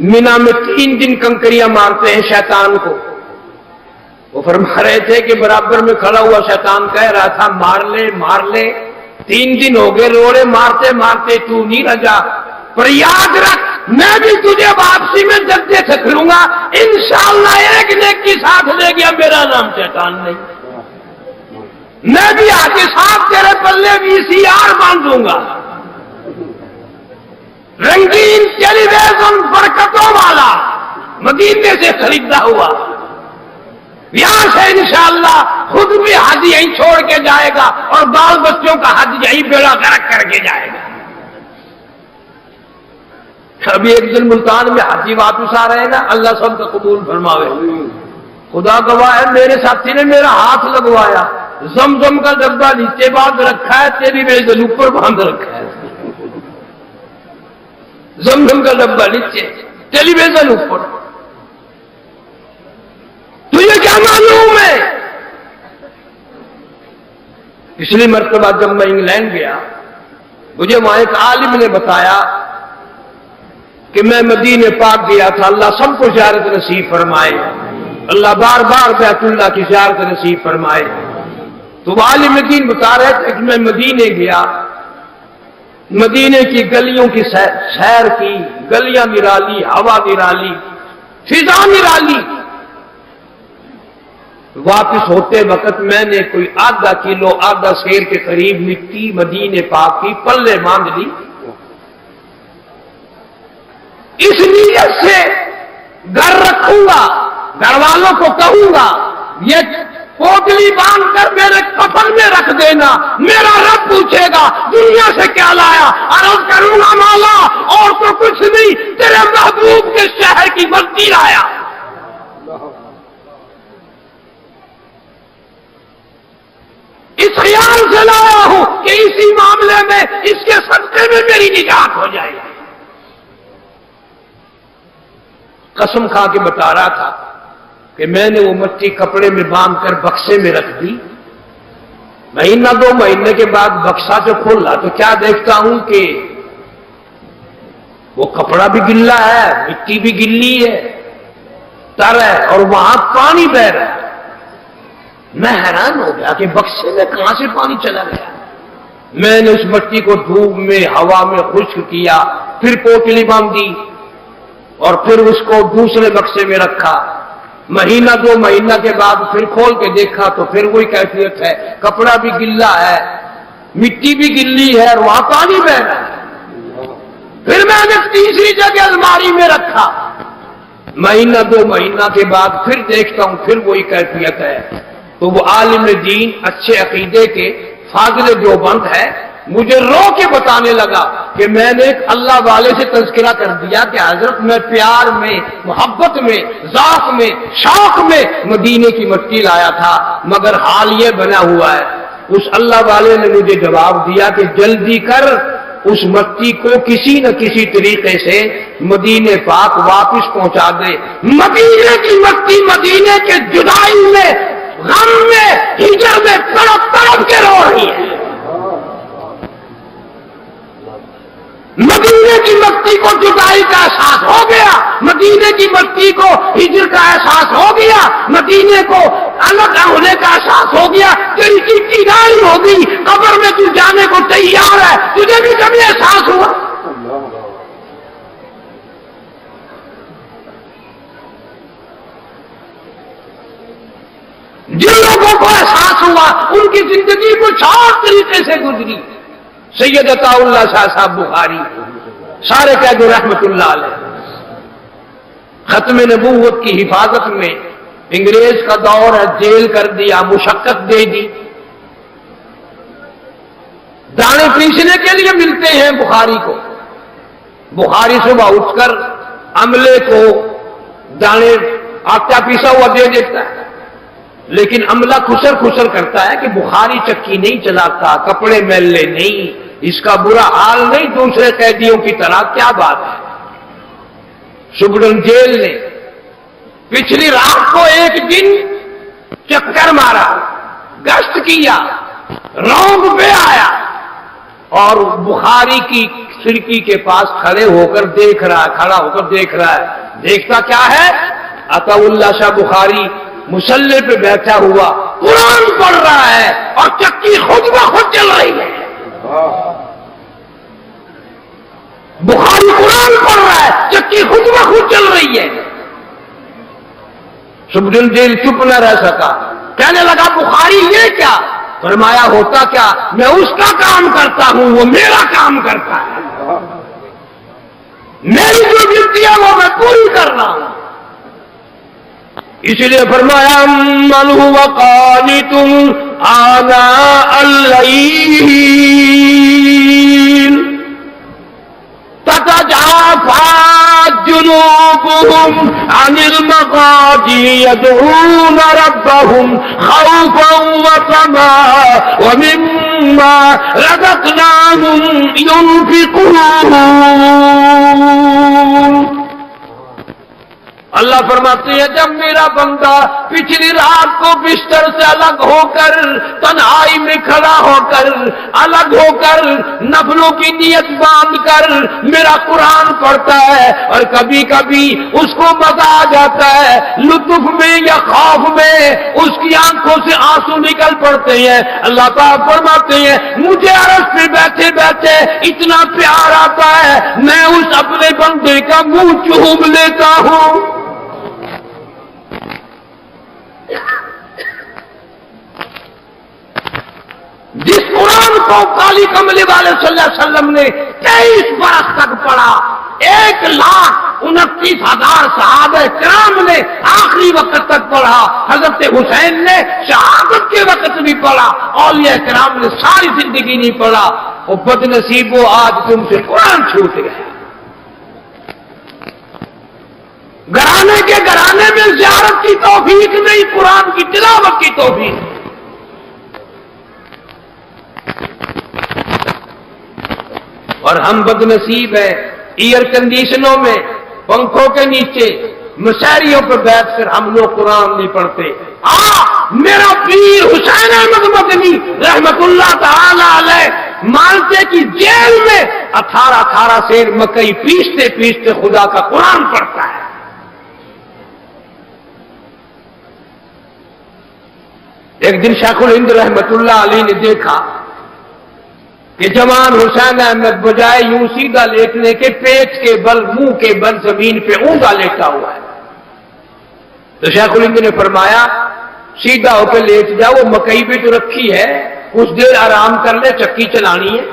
مینا میں 3 دن کنکریاں مارتے ہیں شیطان کو۔ وہ فرما رہے تھے کہ برابر میں کھڑا ہوا شیطان کہہ رہا تھا مار لے مار لے، 3 دن ہو گئے روڑے مارتے مارتے تو نہیں رجا، پر یاد رکھ میں بھی تجھے واپسی میں جلدی سے پھروں گا، انشاءاللہ ایک نیکی ساتھ لے گیا، میرا نام شیطان نہیں، میں بھی آگے ساتھ تیرے پلے VCR باندھوں گا، رنگین ٹیلی ویژن برکتوں والا مدینے سے خریدا ہوا، یہاں سے انشاءاللہ خود بھی حج یہیں چھوڑ کے جائے گا اور بال بچوں کا حج یہیں بیڑا غرق کر کے جائے گا۔ ابھی ایک دن ملتان میں حاجی واپس آ رہے ہیں نا، اللہ سب کا قبول فرماوے، خدا گواہ ہے میرے ساتھی نے میرا ہاتھ لگوایا، زمزم کا ڈبہ نیچے باندھ رکھا ہے، تیری ویزن اوپر باندھ رکھا ہے، زمزم کا ڈبہ نیچے ٹیلی ویژن اوپر، تجھے کیا معلوم ہے؟ پچھلی مرتبہ جب میں انگلینڈ گیا مجھے وہاں ایک عالم نے بتایا کہ میں مدینے پاک گیا تھا، اللہ سب کو زیارت نصیب فرمائے، اللہ بار بار بیت اللہ کی زیارت نصیب فرمائے۔ تو عالم دین بتا رہے تھے کہ میں مدینے گیا، مدینے کی گلیوں کی سیر کی، گلیاں نرالی، ہوا نرالی، فضا نرالی، واپس ہوتے وقت میں نے کوئی آدھا کلو آدھا سیر کے قریب مٹی مدینے پاک کی پلے باندھ لی، اس نیت سے گھر رکھوں گا، گھر والوں کو کہوں گا یہ پوٹلی باندھ کر میرے کفن میں رکھ دینا، میرا رب پوچھے گا دنیا سے کیا لایا، عرض کروں گا مولا اور تو کچھ نہیں، تیرے محبوب کے شہر کی بستی لایا۔ اس خیال سے لایا ہوں کہ اسی معاملے میں اس کے صدقے میں میری نجات ہو جائے گی۔ قسم کھا کے بتا رہا تھا کہ میں نے وہ مٹی کپڑے میں باندھ کر بکسے میں رکھ دی، مہینہ 2 مہینے کے بعد بکسا جو کھولا تو کیا دیکھتا ہوں کہ وہ کپڑا بھی گلا ہے، مٹی بھی گلی ہے، تر ہے اور وہاں پانی بہ رہا ہے۔ میں حیران ہو گیا کہ بکسے میں کہاں سے پانی چلا گیا۔ میں نے اس مٹی کو دھوپ میں ہوا میں خشک کیا، پھر پوٹلی باندھی اور پھر اس کو دوسرے بکسے میں رکھا، مہینہ 2 مہینہ کے بعد پھر کھول کے دیکھا تو پھر وہی کیفیت ہے، کپڑا بھی گلا ہے، مٹی بھی گلی ہے اور وہاں پانی بہ رہا ہے۔ پھر میں نے تیسری جگہ الماری میں رکھا، مہینہ 2 مہینہ کے بعد پھر دیکھتا ہوں پھر وہی کیفیت ہے۔ تو وہ عالم دین اچھے عقیدے کے فاضل دیوبند ہے، مجھے رو کے بتانے لگا کہ میں نے ایک اللہ والے سے تذکرہ کر دیا کہ حضرت میں پیار میں، محبت میں، ذوق میں، شوق میں مدینے کی مٹی لایا تھا، مگر حال یہ بنا ہوا ہے۔ اس اللہ والے نے مجھے جواب دیا کہ جلدی کر اس مٹی کو کسی نہ کسی طریقے سے مدینے پاک واپس پہنچا دے۔ مدینے کی مٹی مدینے کے جدائی میں، غم میں، ہجر میں تڑپ تڑپ کے رو رہی ہے۔ مدینے کی مٹی کو جدائی کا احساس ہو گیا، مدینے کی مٹی کو ہجر کا احساس ہو گیا، مدینے کو الگ ہونے کا احساس ہو گیا، تیری چیٹی گائی ہوگی، قبر میں تو جانے کو تیار ہے، تجھے بھی کبھی احساس ہوا؟ جن لوگوں کو احساس ہوا ان کی زندگی کچھ اور طریقے سے گزری۔ سید عطا اللہ شاہ صاحب بخاری سارے کہہ دو رحمت اللہ علیہ، ختم نبوت کی حفاظت میں انگریز کا دور ہے، جیل کر دیا، مشقت دے دی، دانے پیسنے کے لیے ملتے ہیں بخاری کو، بخاری صبح اٹھ کر عملے کو دانے آٹا پیسا ہوا دے دیتا ہے، لیکن عملہ خسر خسر کرتا ہے کہ بخاری چکی نہیں چلاتا، کپڑے میلے نہیں، اس کا برا حال نہیں دوسرے قیدیوں کی طرح. کیا بات ہے. شبرن جیل نے پچھلی رات کو ایک دن چکر مارا, گشت کیا, رونگ پہ آیا اور بخاری کی کھڑکی کے پاس کھڑا ہو کر دیکھ رہا ہے. دیکھتا کیا ہے؟ عطا اللہ شاہ بخاری مصلی پہ بیٹھا ہوا قرآن پڑھ رہا ہے اور چکی خود بخود چل رہی ہے. بخاری قرآن پڑھ رہا ہے, چکی خود بخود چل رہی ہے. شبرن جیل چپ نہ رہ سکا, کہنے لگا بخاری یہ کیا؟ فرمایا ہوتا کیا, میں اس کا کام کرتا ہوں, وہ میرا کام کرتا ہے. میری جو ڈیوٹی ہے وہ میں پوری کر رہا ہوں. اس لیے فرمایا من هو قانت آناء الليل تتجافى جنوبهم عن المضاجع يدعون ربهم خوفا وطمعا ومما رزقناهم ينفقون. اللہ فرماتے ہیں جب میرا بندہ پچھلی رات کو بستر سے الگ ہو کر, تنہائی میں کھڑا ہو کر, الگ ہو کر, نفلوں کی نیت باندھ کر میرا قرآن پڑھتا ہے, اور کبھی کبھی اس کو مزہ آ جاتا ہے, لطف میں یا خوف میں اس کی آنکھوں سے آنسو نکل پڑتے ہیں. اللہ تعالیٰ فرماتے ہیں مجھے عرش پہ بیٹھے بیٹھے اتنا پیار آتا ہے, میں اس اپنے بندے کا منہ چوم لیتا ہوں. جس قرآن کو کالی کملی والے صلی اللہ علیہ وسلم نے 23 برس تک پڑھا, 1,29,000 صحابہ کرام نے آخری وقت تک پڑھا, حضرت حسین نے شہادت کے وقت بھی پڑھا, اولیاء کرام نے ساری زندگی نہیں پڑھا. وہ بد نصیبو آج تم سے قرآن چھوٹ گیا. گھرانے کے گھرانے میں زیارت کی توفیق نہیں, قرآن کی تلاوت کی توفیق. اور ہم بد نصیب ہیں, ایئر کنڈیشنوں میں, پنکھوں کے نیچے, مشاعریوں پر بیٹھ کر ہم لوگ قرآن نہیں پڑھتے. میرا پیر حسین احمد مدنی رحمت اللہ تعالی علیہ مانتے کہ جیل میں 18 سیر مکئی پیستے پیستے خدا کا قرآن پڑھتا ہے. ایک دن شیخ الہند رحمت اللہ علیہ نے دیکھا کہ جوان حسین احمد بجائے یوں سیدھا لیٹنے کے پیٹ کے بل, منہ کے بل زمین پہ اونگا لیٹا ہوا ہے. تو شیخ الہند نے فرمایا سیدھا ہو کے لیٹ جا, وہ مکئی بھی تو رکھی ہے, کچھ دیر آرام کر لے, چکی چلانی ہے.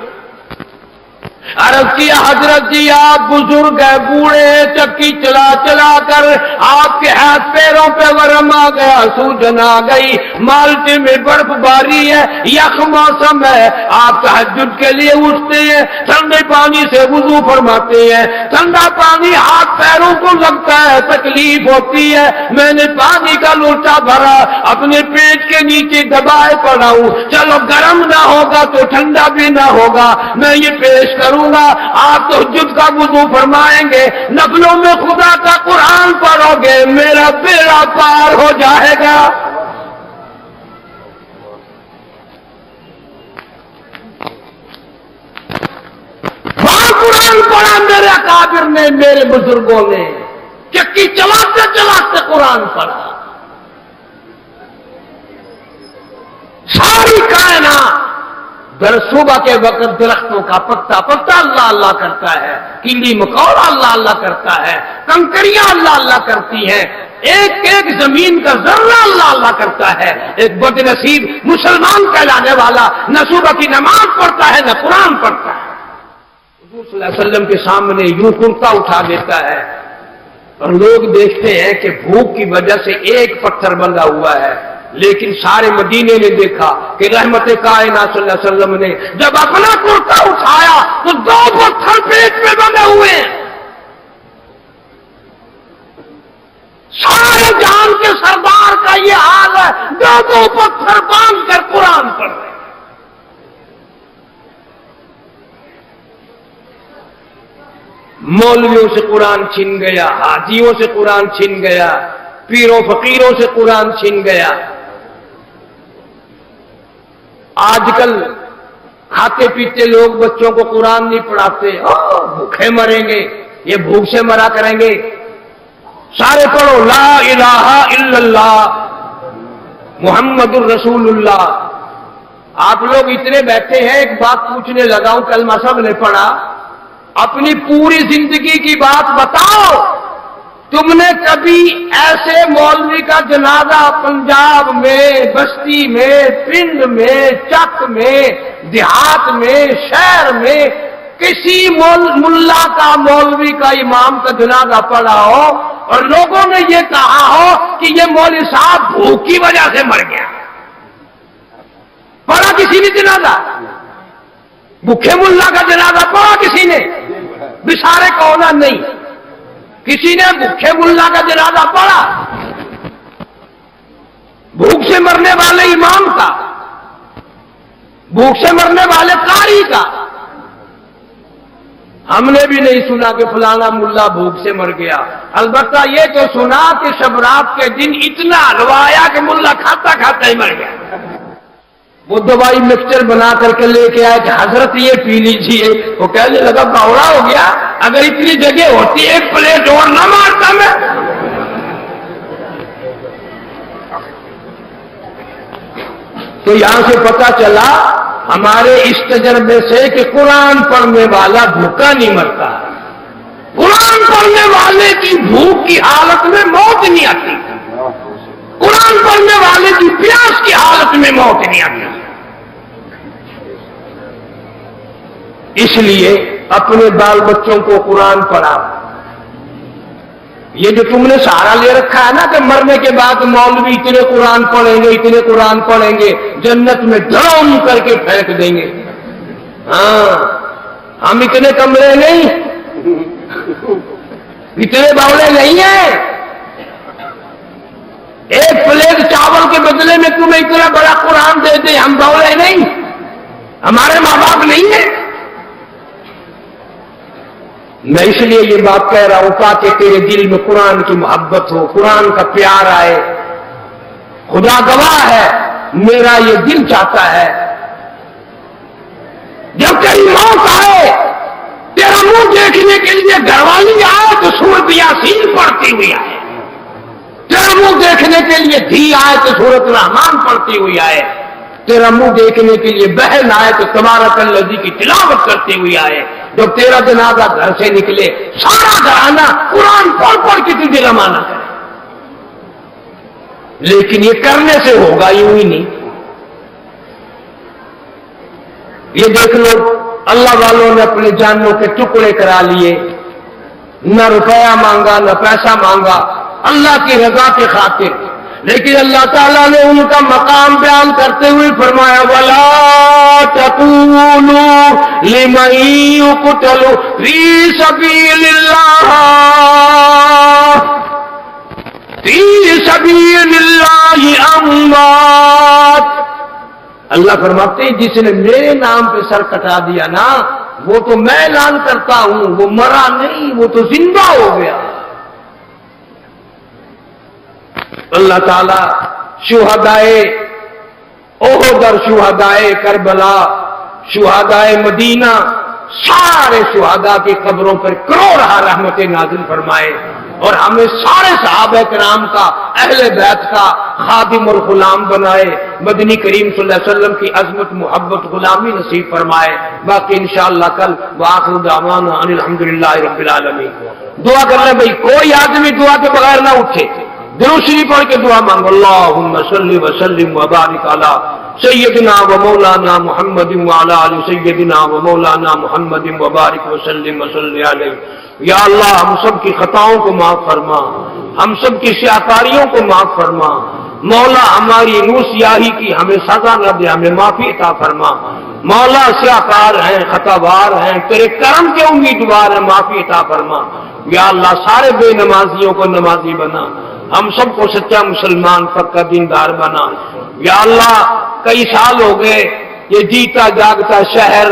عرض کیا حضرت جی آپ بزرگ ہے, بوڑھے, چکی چلا چلا کر آپ کے ہاتھ پیروں پہ ورم آ گیا, سوجن آ گئی, مالٹے میں برف باری ہے, یخ موسم ہے, آپ تہجد کے لیے اٹھتے ہیں, ٹھنڈے پانی سے وضو فرماتے ہیں, ٹھنڈا پانی ہاتھ پیروں کو لگتا ہے, تکلیف ہوتی ہے, میں نے پانی کا لوٹا بھرا اپنے پیٹ کے نیچے دبائے پڑا ہوں, چلو گرم نہ ہوگا تو ٹھنڈا بھی نہ ہوگا, میں یہ پیش کروں گا, آپ تو تہجد کا وضو فرمائیں گے, نفلوں میں خدا کا قرآن پڑھو گے, میرا بیڑا پار ہو جائے گا. وہاں قرآن پڑھا میرے اکابر نے, میرے بزرگوں نے, چکی چلاتے چلاتے قرآن پڑھا. ساری کائنات در صبح کے وقت درختوں کا پتا پتا اللہ اللہ کرتا ہے, کیڑی مکوڑا اللہ اللہ کرتا ہے, کنکریاں اللہ اللہ کرتی ہیں, ایک ایک زمین کا ذرہ اللہ اللہ کرتا ہے. ایک بد نصیب مسلمان کہلانے والا نہ صبح کی نماز پڑھتا ہے نہ قرآن پڑھتا ہے. حضور صلی اللہ علیہ وسلم کے سامنے یوں کرتا اٹھا دیتا ہے اور لوگ دیکھتے ہیں کہ بھوک کی وجہ سے ایک پتھر بندھا ہوا ہے, لیکن سارے مدینے نے دیکھا کہ رحمت کائنات صلی اللہ علیہ وسلم نے جب اپنا کرتا اٹھایا تو 2 پتھر پیٹ میں بندھے ہوئے ہیں. سارے جہان کے سردار کا یہ حال ہے, 2 پتھر باندھ کر قرآن پڑھ رہے ہیں. मौलवियों से कुरान छिन गया, हाजियों से कुरान छिन गया, पीरों फकीरों से कुरान छिन गया। आजकल खाते पीते लोग बच्चों को कुरान नहीं पढ़ाते, भूखे मरेंगे, ये भूख से मरा करेंगे। सारे पढ़ो ला इलाहा इल्लल्लाह मुहम्मदुर रसूलुल्लाह। आप लोग इतने बैठे हैं, एक बात पूछने लगा हूं, कलमा सब ने पढ़ा, अपनी पूरी जिंदगी की बात बताओ, तुमने कभी ऐसे मौलवी का जनाजा पंजाब में, बस्ती में, पिंड में, चक में, देहात में, शहर में किसी मुल्ला का, मौलवी का, इमाम का जनाजा पढ़ा हो और लोगों ने ये कहा हो कि ये मौलवी साहब भूख की वजह से मर गया? पढ़ा किसी ने जनाजा? भूखे मुल्ला का जनाजा पढ़ा किसी ने? बिसारे कौना नहीं, किसी ने भूखे मुल्ला का जनाजा पढ़ा? भूख से मरने वाले इमाम का, भूख से मरने वाले कारी का हमने भी नहीं सुना कि फलाना मुल्ला भूख से मर गया। अलबत्ता ये तो सुना कि शबरात के दिन इतना हलवाया कि मुल्ला खाता खाता ही मर गया। वो दवाई मिक्सचर बना करके लेके आए कि हजरत ये पी लीजिए। वो कहने लगा बावड़ा हो गया, अगर इतनी जगह होती एक प्लेट और ना मारता मैं। तो यहां से पता चला हमारे इस तजर्बे से कि कुरान पढ़ने वाला भूखा नहीं मरता। कुरान पढ़ने वाले की भूख की हालत में मौत नहीं आती, कुरान पढ़ने वाले की प्यास की हालत में मौत नहीं आती। इसलिए अपने बाल बच्चों को कुरान पढ़ाओ। ये जो तुमने सहारा ले रखा है ना कि मरने के बाद मौलवी इतने कुरान पढ़ेंगे, इतने कुरान पढ़ेंगे, जन्नत में धड़ाम करके फेंक देंगे। हाँ, हम इतने कमरे नहीं, इतने बावले नहीं है। एक प्लेट चावल के बदले में तुम्हें इतना बड़ा कुरान दे दे, हम बावले नहीं, हमारे माँ बाप नहीं है। मैं इसलिए ये बात कह रहा हूं ताकि तेरे दिल में कुरान की मोहब्बत हो, कुरान का प्यार आए। खुदा गवाह है, मेरा ये दिल चाहता है जब तेरी मौत आए, तेरा मुंह देखने के लिए घरवाली आए तो सूरत यासीन पढ़ती हुई आए, तेरा मुंह देखने के लिए धी आए तो सूरत रहमान पढ़ती हुई आए, तेरा मुंह देखने के लिए बहन आए तो तबारकल्लज़ी की तिलावत करती हुई आए। जब तेरा जनाजा घर से निकले, सारा घराना कुरान पढ़ पढ़ के तुझे रवाना करे। लेकिन ये करने से होगा यूं ही नहीं। ये देख लो, अल्लाह वालों ने अपने जानों के टुकड़े करा लिए, न रुपया मांगा न पैसा मांगा, अल्लाह की रजा के खातिर। लेकिन अल्लाह ताला ने उनका मकाम बयान करते हुए फरमाया, वला तक़ूलू लिमन युक़तलू फ़ी सबीलिल्लाह, फ़ी सबीलिल्लाहि अम्वात। अल्लाह फरमाते हैं जिसने मेरे नाम पे सर कटा दिया ना, वो तो मैं ऐलान करता हूं, वो मरा नहीं, वो तो जिंदा हो गया। अल्लाह ताला शुहदाए ओहद और शुहदाए करबला, शुहदाए मदीना, सारे शुहदा की कब्रों पर करोड़ रहमतें नाजिल फरमाए और हमें सारे सहाबा किराम का, अहले बैत का खादिम और गुलाम बनाए। मदनी करीम सल्लल्लाहु अलैहि वसल्लम की अजमत मोहब्बत गुलामी नसीब फरमाए। बाकी इंशाअल्लाह कल वाखिरु दावाना अनिल हम्दुलिल्लाहि रब्बिल आलमीन। दुआ करना भाई, कोई आदमी दुआ के बगैर ना उठे, दुरूद शरीफ पढ़ के दुआ मांगो। अल्लाहुम्मा सल्लि व सल्लिम व बारिक अला सय्यदिना व मौलाना मुहम्मदिन व अला आलि सय्यदिना व मौलाना मुहम्मदिन व बारिक व सल्लिम व सल्लि अलैहि। या अल्लाह, हम सब की खताओं को माफ फरमा, हम सब की सियाकारियों को माफ फरमा। मौला, हमारी नूसियाही की हमें सजा न दे, हमें माफी अता फरमा। मौला, सियाकार हैं, खतावार हैं, तेरे करम के उम्मीदवार हैं, माफी अता फरमा। या अल्लाह, सारे बेनमाजियों को नमाजी बना, हम सबको सच्चा मुसलमान पक्का दीनदार बना। या अल्लाह, कई साल हो गए ये जीता जागता शहर,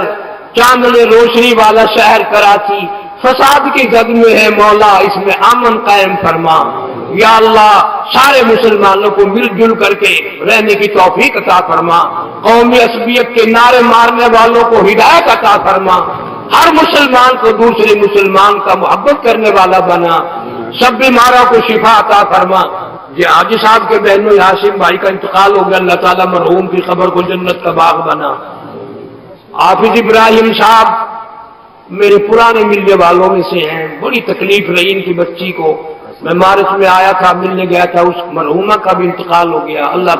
चांदनी रोशनी वाला शहर कराची फसाद की जद में है मौला, इसमें अमन कायम फरमा। या अल्लाह सारे मुसलमानों को मिलजुल करके रहने की तौफीक अता फरमा। कौमी असबियत के नारे मारने वालों को हिदायत अता फरमा। हर मुसलमान को दूसरे मुसलमान का मोहब्बत करने वाला बना। सब बीमारों को शिफा अता फरमा। ये हाजी साहब के बहनों यासिन भाई का इंतकाल हो गया, अल्लाह ताला मरहूम की कब्र को जन्नत का बाग बना। हाफिज इब्राहिम साहब मेरे पुराने मिलने वालों में से हैं। बड़ी तकलीफ रही इनकी बच्ची को। मैं मार्च में आया था, मिलने गया था, उस मरहूमा का भी इंतकाल हो गया। अल्लाह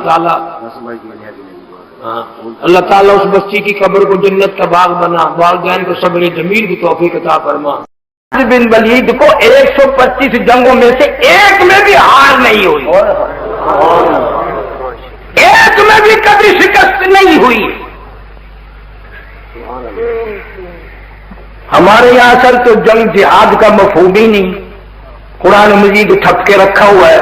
ताला उस बच्ची की कब्र को जन्नत का बाग बना। वालिदैन को सब्र जमील की तौफीक अता फरमा। बिन वलीद को 125 जंगों में से एक में भी हार नहीं हुई, एक में भी कभी शिकस्त नहीं हुई। हमारे यहां सर तो जंग जिहाद का मफहूम ही नहीं। कुरान मजीद ठप के रखा हुआ है,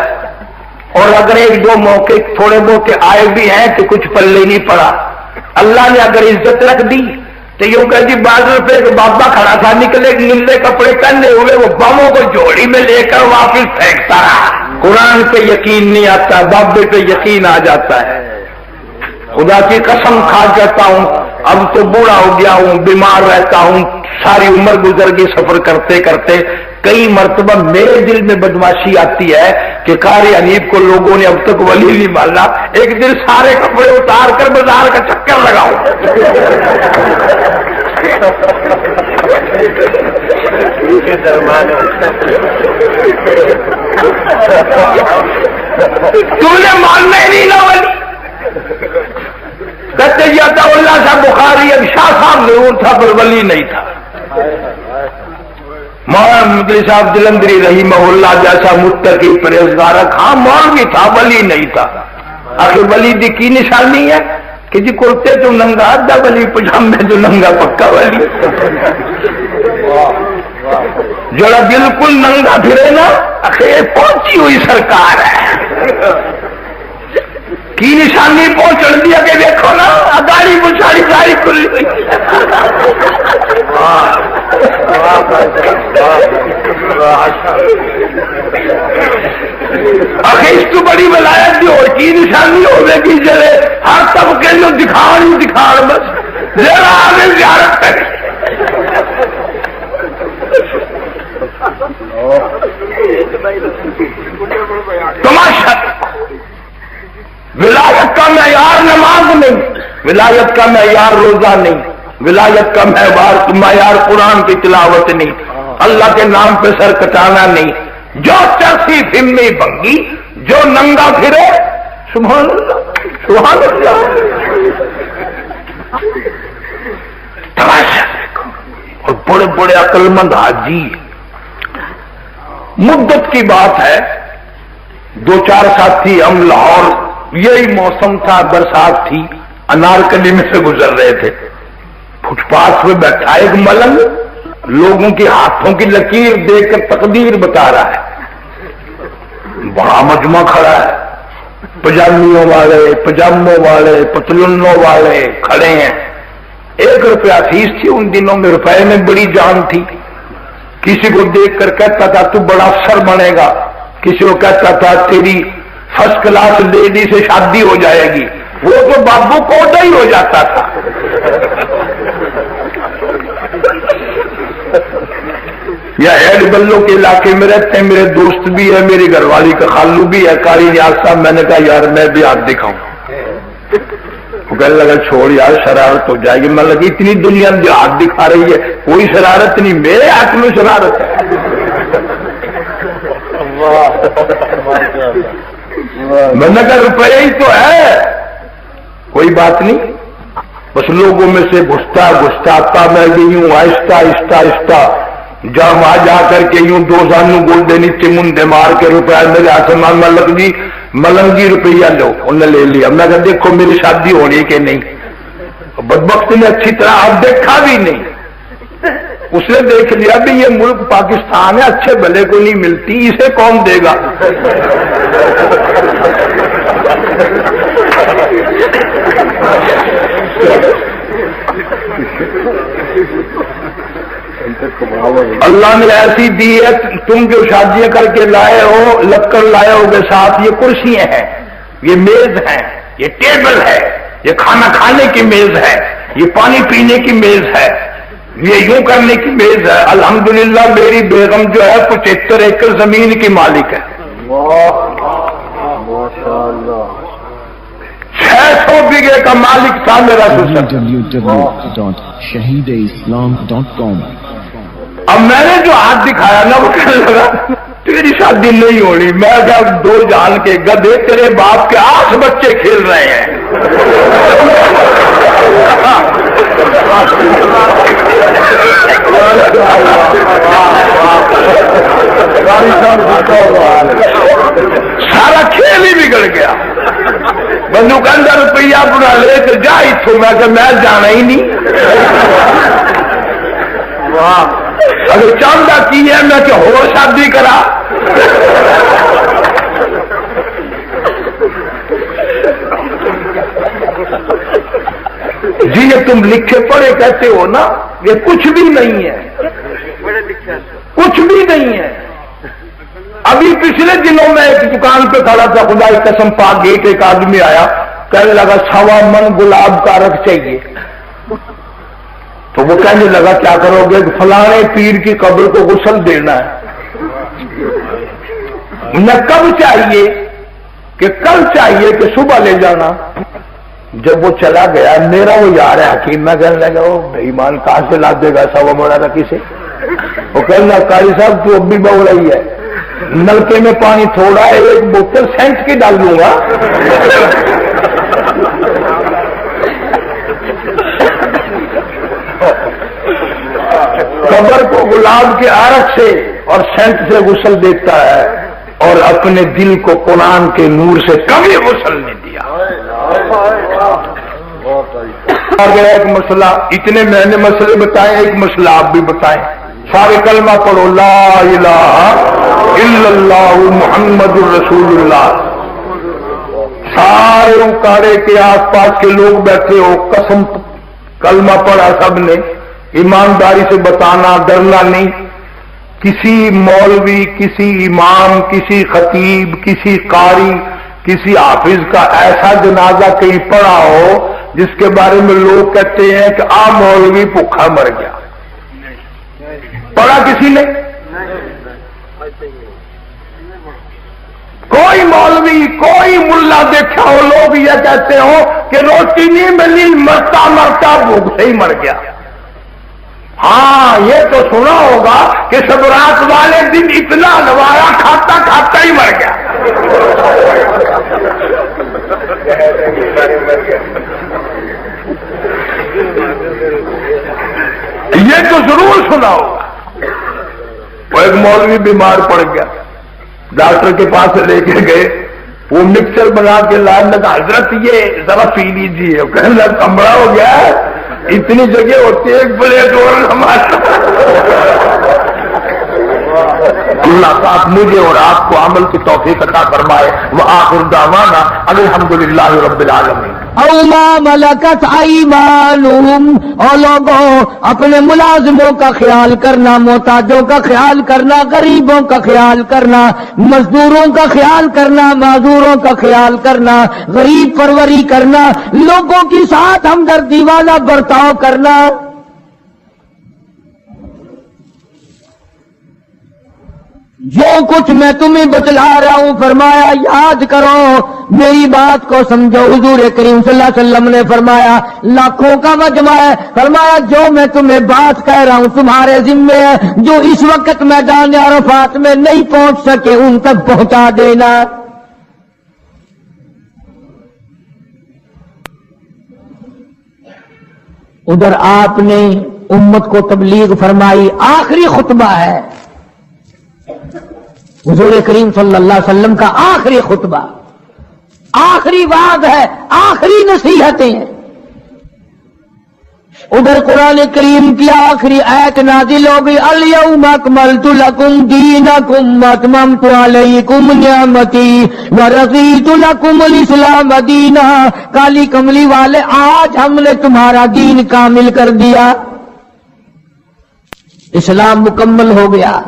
और अगर एक दो मौके थोड़े बहुत आए भी हैं तो कुछ पल्ले नहीं पड़ा। अल्लाह ने अगर इज्जत रख दी तो यूं कह दी, बाजार पे एक बाबा खड़ा था, निकले नीले कपड़े पहने हुए, वो बमों को जोड़ी में लेकर वापिस फेंकता रहा। कुरान पे यकीन नहीं आता, बाबे पे यकीन आ जाता है। खुदा की कसम खा कहता हूं, अब तो बूढ़ा हो गया हूं, बीमार रहता हूं, सारी उम्र गुजर गई सफर करते करते। कई मर्तबा मेरे दिल में बदमाशी आती है कि कारी हनीफ को लोगों ने अब तक वली नहीं माना। एक दिन सारे कपड़े उतार कर बाजार का चक्कर लगाओ। तूने मानना ही नहीं ना वली। कहते अताउल्लाह साहब बुखारी अब शाह साहब जरूर था पर वली नहीं था। मौलाना मुदरी साहब जलंधरी रहीमहुल्लाह जैसा मुत्तकी परहेजगार हाँ मौलवी था, वली नहीं था। आखिर वली दी की निशानी है कि जी कुर्ते तो नंगा अद्धा वली, पजामे तो नंगा पक्का वली। जरा बिल्कुल नंगा फिरे ना, आखिर पहुंची हुई सरकार है। की निशानी पहुंच दिया कि देखो ना, अदारी बुछाड़ी सारी खुली हुई। आखिर इसको बड़ी वलायत भी हो, की निशानी होगी जरे हर तबके में दिखाड़ ही दिखाड़, बस जरा आगे ज़ियारत करें। तमाशा विलायत का मैयार नमाज नहीं, विलायत का मैयार रोजा नहीं, विलायत का मैयार कुरान की तिलावत नहीं, अल्लाह के नाम पे सर कटाना नहीं। जो चरसी फिल्मी भंगी, जो नंगा फिरे, सुभान अल्लाह सुभान अल्लाह। तमाशा देखो। और बड़े बड़े अक्लमंद हाजी। मुद्दत की बात है, दो चार साथी हम लाहौर, यही मौसम था, बरसात थी, अनारकली में से गुजर रहे थे। फुटपाथ पे बैठा एक मलंग लोगों के हाथों की लकीर देखकर तकदीर बता रहा है। बड़ा मजमा खड़ा है, पजामियों वाले, पजामों वाले, पतलूनों वाले खड़े हैं। 1 रुपया फीस थी उन दिनों में, रुपए में बड़ी जान थी। किसी को देखकर कहता था तू बड़ा अफसर बनेगा, किसी को कहता था तेरी फर्स्ट क्लास लेडी से शादी हो जाएगी। वो तो बाबू कोटा ही हो जाता था। या हेड बल्लो के इलाके में रहते हैं, मेरे दोस्त भी है, मेरी घरवाली का खालू भी है, कारी नियाज साहब। मैंने कहा यार मैं भी हाथ दिखाऊं। वो कहने लगा छोड़ यार शरारत हो जाएगी। मैं लगी इतनी दुनिया हाथ दिखा रही है, कोई शरारत नहीं, मेरे हाथ में शरारत है। मैंने कहा रुपये ही तो है, कोई बात नहीं। बस लोगों में से घुसता घुसता मैं भी यूं आहिस्ता आहिस्ता आहिस्ता जब आ जाकर के यूं 2 जानू गोल्डे नीचे मुंडे मार के रुपया मेरे हाथ में मलंग जी मलंगी रुपया लो, उन्हें ले लिया। मैं कहा देखो मेरी शादी होनी कि नहीं। बदबख्त ने अच्छी तरह अब देखा भी नहीं, उसने देख लिया भी ये मुल्क पाकिस्तान है, अच्छे भले को नहीं मिलती, इसे कौन देगा। اللہ نے ایسی دی ہے، تم جو شادیاں کر کے لائے ہو، لکڑ لائے ہو کے ساتھ، یہ کرسیاں ہیں، یہ میز ہیں، یہ ٹیبل ہے، یہ کھانا کھانے کی میز ہے، یہ پانی پینے کی میز ہے، یہ یوں کرنے کی میز ہے۔ الحمدللہ میری بیگم جو ہے 75 ایکڑ زمین کی مالک ہے، 600 بیگھے کا مالک تھا میرا سسر۔ www.shahideislam.com اب میں نے جو ہاتھ دکھایا نا وہ کہنے لگا تیری شادی نہیں ہونی۔ میں کیا دو جان کے گدھے، تیرے باپ کے 8 بچے کھیل رہے ہیں۔ سارا کھیل ہی بگڑ گیا۔ بندو کے اندر روپیہ بنا لے تو جا اتوں، میں کہ میں جانا ہی نہیں۔ اگر چاہتا کی ہے میں کہ ہو شادی کرا۔ جی یہ تم لکھے پڑھے کہتے ہو نا، یہ کچھ بھی نہیں ہے، کچھ بھی نہیں ہے۔ ابھی پچھلے دنوں میں ایک دکان پہ کھڑا تھا، خدا کی قسم پاک گیٹ ایک آدمی آیا، کہنے لگا 1.25 من گلاب کا رکھ چاہیے۔ تو وہ کہنے لگا کیا کرو گے؟ فلانے پیر کی قبر کو غسل دینا ہے۔ نہ کب چاہیے کہ کل چاہیے کہ صبح لے جانا۔ جب وہ چلا گیا میرا وہ یار ہے حکیم، میں کہنے لگا وہ ایمان کہاں سے لا دے گا 1.25 من رکھی سے؟ وہ کہنے لگا قاری صاحب تو اب بھی بول رہی ہے، نلکے میں پانی تھوڑا ہے، 1 بوتل سینٹ کی ڈال دوں گا۔ قبر کو گلاب کے عرق سے اور سینٹ سے غسل دیتا ہے، اور اپنے دل کو قرآن کے نور سے کبھی غسل نہیں دیا۔ ایک مسئلہ، اتنے میں نے مسئلے بتائے، ایک مسئلہ آپ بھی بتائیں۔ سارے کلمہ پڑھو، لا الہ الا اللہ محمد الرسول اللہ۔ سارے اوکاڑے کے آس پاس کے لوگ بیٹھے ہو، قسم کلمہ پڑھا سب نے، ایمانداری سے بتانا، ڈرنا نہیں۔ کسی مولوی، کسی امام، کسی خطیب، کسی قاری، کسی حافظ کا ایسا جنازہ کہیں پڑا ہو جس کے بارے میں لوگ کہتے ہیں کہ مولوی بھوکا مر گیا، پڑا کسی نے؟ کوئی مولوی، کوئی ملا دیکھا ہو لوگ یہ کہتے ہو کہ روٹی نہیں ملی، مرتا مرتا بھوک سے ہی مر گیا؟ ہاں یہ تو سنا ہوگا کہ سبرات والے دن اتنا نوایا کھاتا کھاتا ہی مر گیا۔ یہ تو ضرور سنا ہوگا۔ وہ ایک مولوی بیمار پڑ گیا، ڈاکٹر کے پاس لے کے گئے، وہ مکسچر بنا کے لائن لگا، حضرت یہ ذرا پی لیجیے۔ کہنے لگا کمرہ ہو گیا ہے، اتنی جگہ ہوتی ہے، 1 پلیٹ اور ہمارا۔ اللہ پاک مجھے اور آپ کو عمل کی توفیق عطا فرمائے۔ وآخر دعوانا الحمدللہ رب العالمین۔ او ما ملکت ایمانہم، اور لوگوں اپنے ملازموں کا خیال کرنا، محتاجوں کا خیال کرنا، غریبوں کا خیال کرنا، مزدوروں کا خیال کرنا، معذوروں کا خیال کرنا، غریب پروری کرنا، لوگوں کے ساتھ ہمدردی والا برتاؤ کرنا۔ جو کچھ میں تمہیں بتلا رہا ہوں فرمایا یاد کرو، میری بات کو سمجھو۔ حضور کریم صلی اللہ علیہ وسلم نے فرمایا لاکھوں کا مجمع ہے، فرمایا جو میں تمہیں بات کہہ رہا ہوں تمہارے ذمے ہے، جو اس وقت میدان عرفات میں نہیں پہنچ سکے ان تک پہنچا دینا۔ ادھر آپ نے امت کو تبلیغ فرمائی، آخری خطبہ ہے حضور کریم صلی اللہ علیہ وسلم کا، آخری خطبہ، آخری وعظ ہے، آخری نصیحتیں ہیں۔ ادھر قرآن کریم کی آخری آیت نازل ہو گئی، الیوم اکملت لکم دینکم واتممت علیکم نعمتی ورضیت لکم الاسلام دینا۔ کالی کملی والے آج ہم نے تمہارا دین کامل کر دیا۔ اسلام مکمل ہو گیا.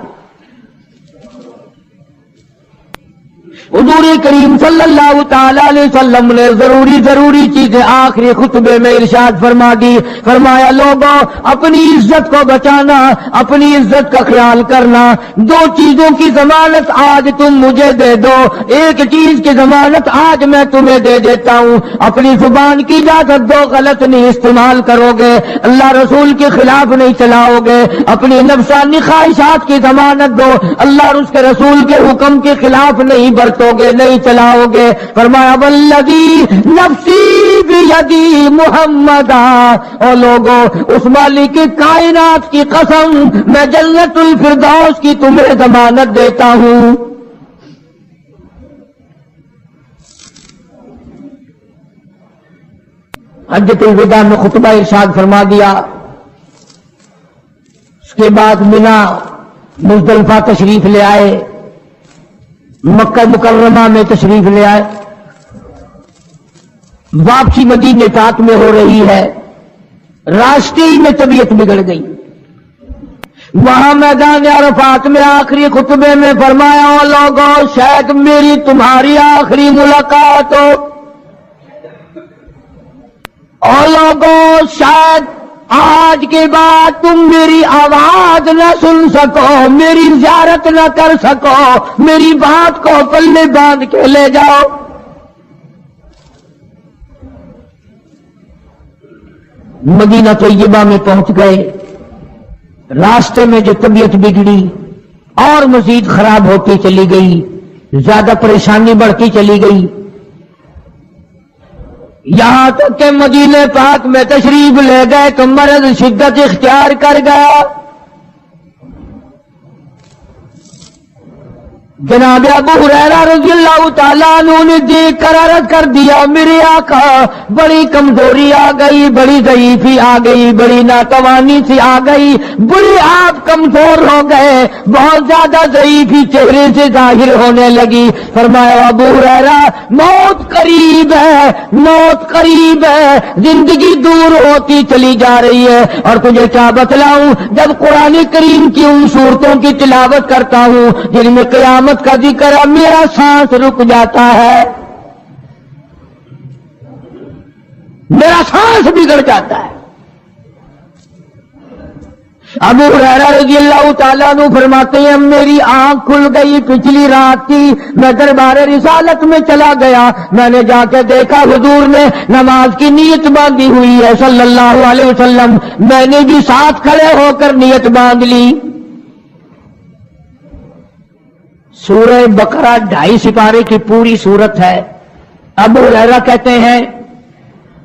حضور کریم صلی اللہ تعالی علیہ وسلم نے ضروری چیزیں آخری خطبے میں ارشاد فرما دی. فرمایا لوگوں اپنی عزت کو بچانا, اپنی عزت کا خیال کرنا. دو چیزوں کی ضمانت آج تم مجھے دے دو, ایک چیز کی ضمانت آج میں تمہیں دے دیتا ہوں. اپنی زبان کی اجازت دو, غلط نہیں استعمال کرو گے, اللہ رسول کے خلاف نہیں چلاؤ گے. اپنی نفسانی خواہشات کی ضمانت دو, اللہ اور اس کے رسول کے حکم کے خلاف نہیں برتو گے, نہیں چلاؤ گے. فرمایا والذی نفسی بیدی محمدا, اور لوگوں اس مالک کائنات کی قسم میں جنت الفردوس کی تمہیں ضمانت دیتا ہوں. حجۃ الوداع میں خطبہ ارشاد فرما دیا. اس کے بعد منا مزدلفہ تشریف لے آئے, مکہ مکرمہ میں تشریف لے آئے. واپسی مدینہ پاک میں ہو رہی ہے, راستے ہی میں طبیعت بگڑ گئی. وہاں میدان عرفات میں آخری خطبے میں فرمایا او لوگوں شاید میری تمہاری آخری ملاقات ہو, او لوگوں شاید آج کے بعد تم میری آواز نہ سن سکو, میری زیارت نہ کر سکو, میری بات کو پلے باندھ کے لے جاؤ. مدینہ طیبہ میں پہنچ گئے. راستے میں جو طبیعت بگڑی اور مزید خراب ہوتی چلی گئی, زیادہ پریشانی بڑھتی چلی گئی, یہاں تک کہ مدینہ پاک میں تشریف لے گئے تو مرض شدت اختیار کر گیا. جناب ابو ہریرہ رضی اللہ تعالیٰ عنہ نے دیکھ کر عرض کر دیا میرے آقا بڑی کمزوری آ گئی, بڑی ضعیفی آ گئی, بڑی ناتوانی سی آ گئی, بڑی آپ کمزور ہو گئے, بہت زیادہ ضعیفی چہرے سے ظاہر ہونے لگی. فرمایا ابو ہریرہ موت قریب ہے, موت قریب ہے, زندگی دور ہوتی چلی جا رہی ہے. اور تجھے کیا بتلاؤں, جب قرآن کریم کی ان صورتوں کی تلاوت کرتا ہوں جن میں قیامت کا ذکر ہے, میرا سانس رک جاتا ہے, میرا سانس بگڑ جاتا ہے. ابو ہریرہ رضی اللہ تعالیٰ عنہ فرماتے ہیں میری آنکھ کھل گئی, پچھلی رات کی میں دربار رسالت میں چلا گیا, میں نے جا کے دیکھا حضور نے نماز کی نیت باندھی ہوئی ہے صلی اللہ علیہ وسلم. میں نے بھی ساتھ کھڑے ہو کر نیت باندھ لی. سورہ بقرہ 2.5 سپارے کی پوری صورت ہے. ابو ہریرہ کہتے ہیں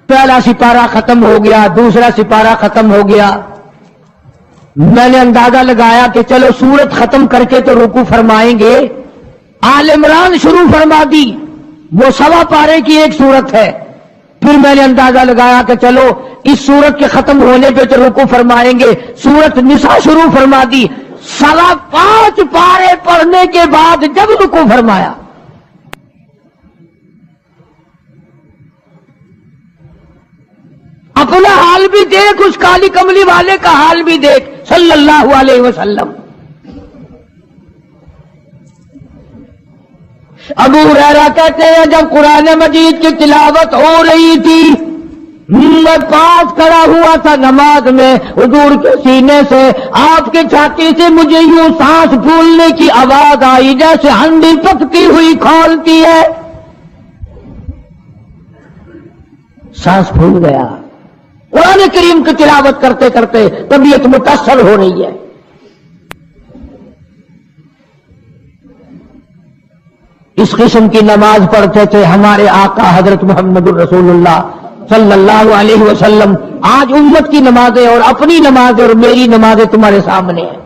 پہلا سپارہ ختم ہو گیا, دوسرا سپارہ ختم ہو گیا. میں نے اندازہ لگایا کہ چلو سورت ختم کر کے تو رکوع فرمائیں گے. آل عمران شروع فرما دی, وہ 1.25 پارے کی ایک صورت ہے. پھر میں نے اندازہ لگایا کہ چلو اس صورت کے ختم ہونے پہ تو رکوع فرمائیں گے. سورت نساء شروع فرما دی, 5.25 پارے پڑھنے کے بعد جب رکوع فرمایا اپنا حال بھی دیکھ, اس کالی کملی والے کا حال بھی دیکھ صلی اللہ علیہ وسلم. ابو ہریرہ کہتے ہیں جب قرآن مجید کی تلاوت ہو رہی تھی میں پاس کھڑا ہوا تھا نماز میں, حضور کے سینے سے آپ کے چھاتی سے مجھے یوں سانس پھولنے کی آواز آئی جیسے ہنڈی پکتی ہوئی کھولتی ہے. سانس پھول گیا. قرآن کریم کی تلاوت کرتے کرتے طبیعت متاثر ہو رہی ہے. اس قسم کی نماز پڑھتے تھے ہمارے آقا حضرت محمد الرسول اللہ صلی اللہ علیہ وسلم. آج امت کی نمازیں اور اپنی نمازیں اور میری نمازیں تمہارے سامنے ہیں.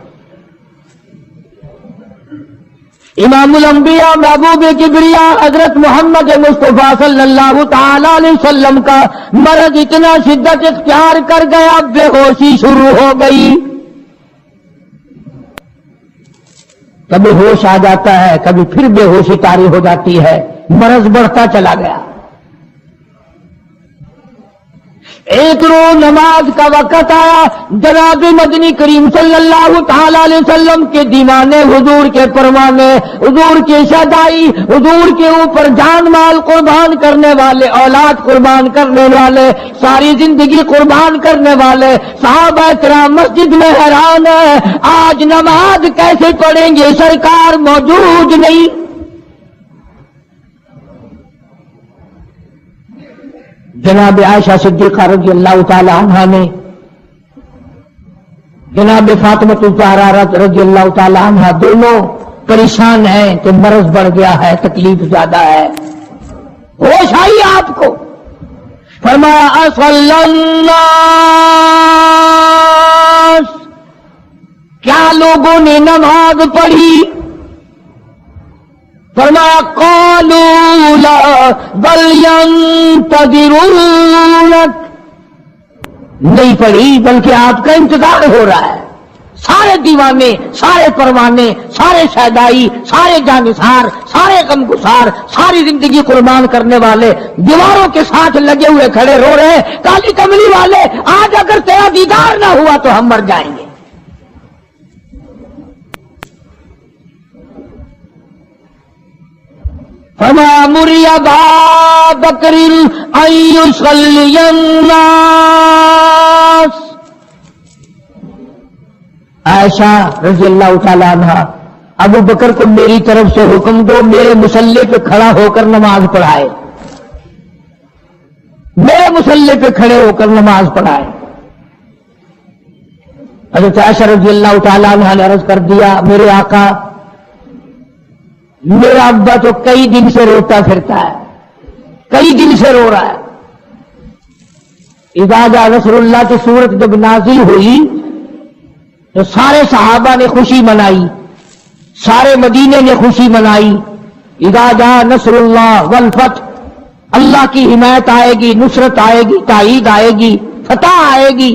امام الانبیاء محبوب کبریا حضرت محمد مصطفیٰ صلی اللہ تعالی علیہ وسلم کا مرض اتنا شدت اختیار کر گیا, بے ہوشی شروع ہو گئی. کبھی ہوش آ جاتا ہے, کبھی پھر بے ہوشی طاری ہو جاتی ہے, مرض بڑھتا چلا گیا. ایک روز نماز کا وقت آیا، جناب مدنی کریم صلی اللہ تعالی علیہ وسلم کے دیوانے، حضور کے پروانے، حضور کی شہدائی، حضور کے اوپر جان مال قربان کرنے والے، اولاد قربان کرنے والے، ساری زندگی قربان کرنے والے صحابہ کرام مسجد میں حیران ہے، آج نماز کیسے پڑھیں گے، سرکار موجود نہیں۔ جناب عائشہ صدیقہ رضی اللہ تعالی عنہا نے جناب فاطمہ الزہرا رضی اللہ تعالی عنہا دونوں پریشان ہیں کہ مرض بڑھ گیا ہے، تکلیف زیادہ ہے، ہوش آئی آپ کو، فرمایا اصلی الناس، کیا لوگوں نے نماز پڑھی؟ فرمایا قالوا لا بل ينتظرونك، نہیں پڑھی بلکہ آپ کا انتظار ہو رہا ہے۔ سارے دیوانے، سارے پروانے، سارے شہدائی، سارے جانثار، سارے غمگسار، ساری زندگی قربان کرنے والے دیواروں کے ساتھ لگے ہوئے کھڑے رو رہے ہیں، کالی کملی والے آج اگر تیرا دیدار نہ ہوا تو ہم مر جائیں گے۔ فما مری ابا بکر ان یصلی الناس، عائشہ رضی اللہ تعالی عنہ، ابو بکر کو میری طرف سے حکم دو میرے مصلی پہ کھڑا ہو کر نماز پڑھائے، میرے مصلی پہ کھڑے ہو کر نماز پڑھائے۔ حضرت عائشہ رضی اللہ تعالی عنہ نے عرض کر دیا، میرے آقا میرا ابا تو کئی دن سے روتا پھرتا ہے، کئی دن سے رو رہا ہے۔ اذا جاء نصر اللہ کی صورت جب نازل ہوئی تو سارے صحابہ نے خوشی منائی، سارے مدینے نے خوشی منائی۔ اذا جاء نصر اللہ والفتح، اللہ کی حمایت آئے گی، نصرت آئے گی، تائید آئے گی، فتح آئے گی۔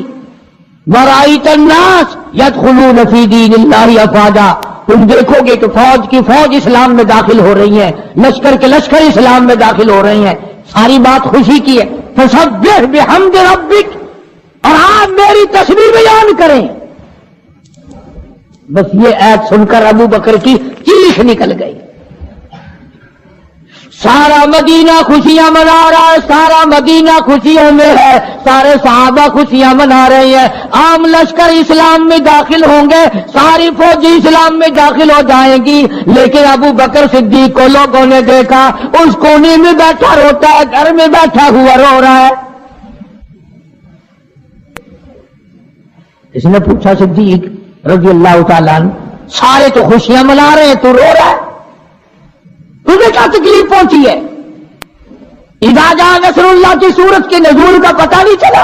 ورأیت الناس یدخلون فی دین اللہ افواجا، تم دیکھو گے کہ فوج کی فوج اسلام میں داخل ہو رہی ہے، لشکر کے لشکر اسلام میں داخل ہو رہی ہیں، ساری بات خوشی کی ہے۔ فسبح بحمد ربک، اور آپ میری تسبیح بیان کریں۔ بس یہ ایت سن کر ابو بکر کی چیخ نکل گئی۔ سارا مدینہ خوشیاں منا رہا ہے، سارا مدینہ خوشیوں میں ہے، سارے صحابہ خوشیاں منا رہے ہیں، عام لشکر اسلام میں داخل ہوں گے، ساری فوجی اسلام میں داخل ہو جائیں گی، لیکن ابو بکر صدیق کو لوگوں نے دیکھا اس کونے میں بیٹھا روتا ہے، گھر میں بیٹھا ہوا رو رہا ہے۔ اس نے پوچھا صدیق رضی اللہ تعالیٰ عنہ، سارے تو خوشیاں منا رہے ہیں، تو رو رہا ہے، تجھے کیا تکلیف پہنچی ہے؟ اذا جاء نصر اللہ کی سورت کے نزول کا پتہ نہیں چلا؟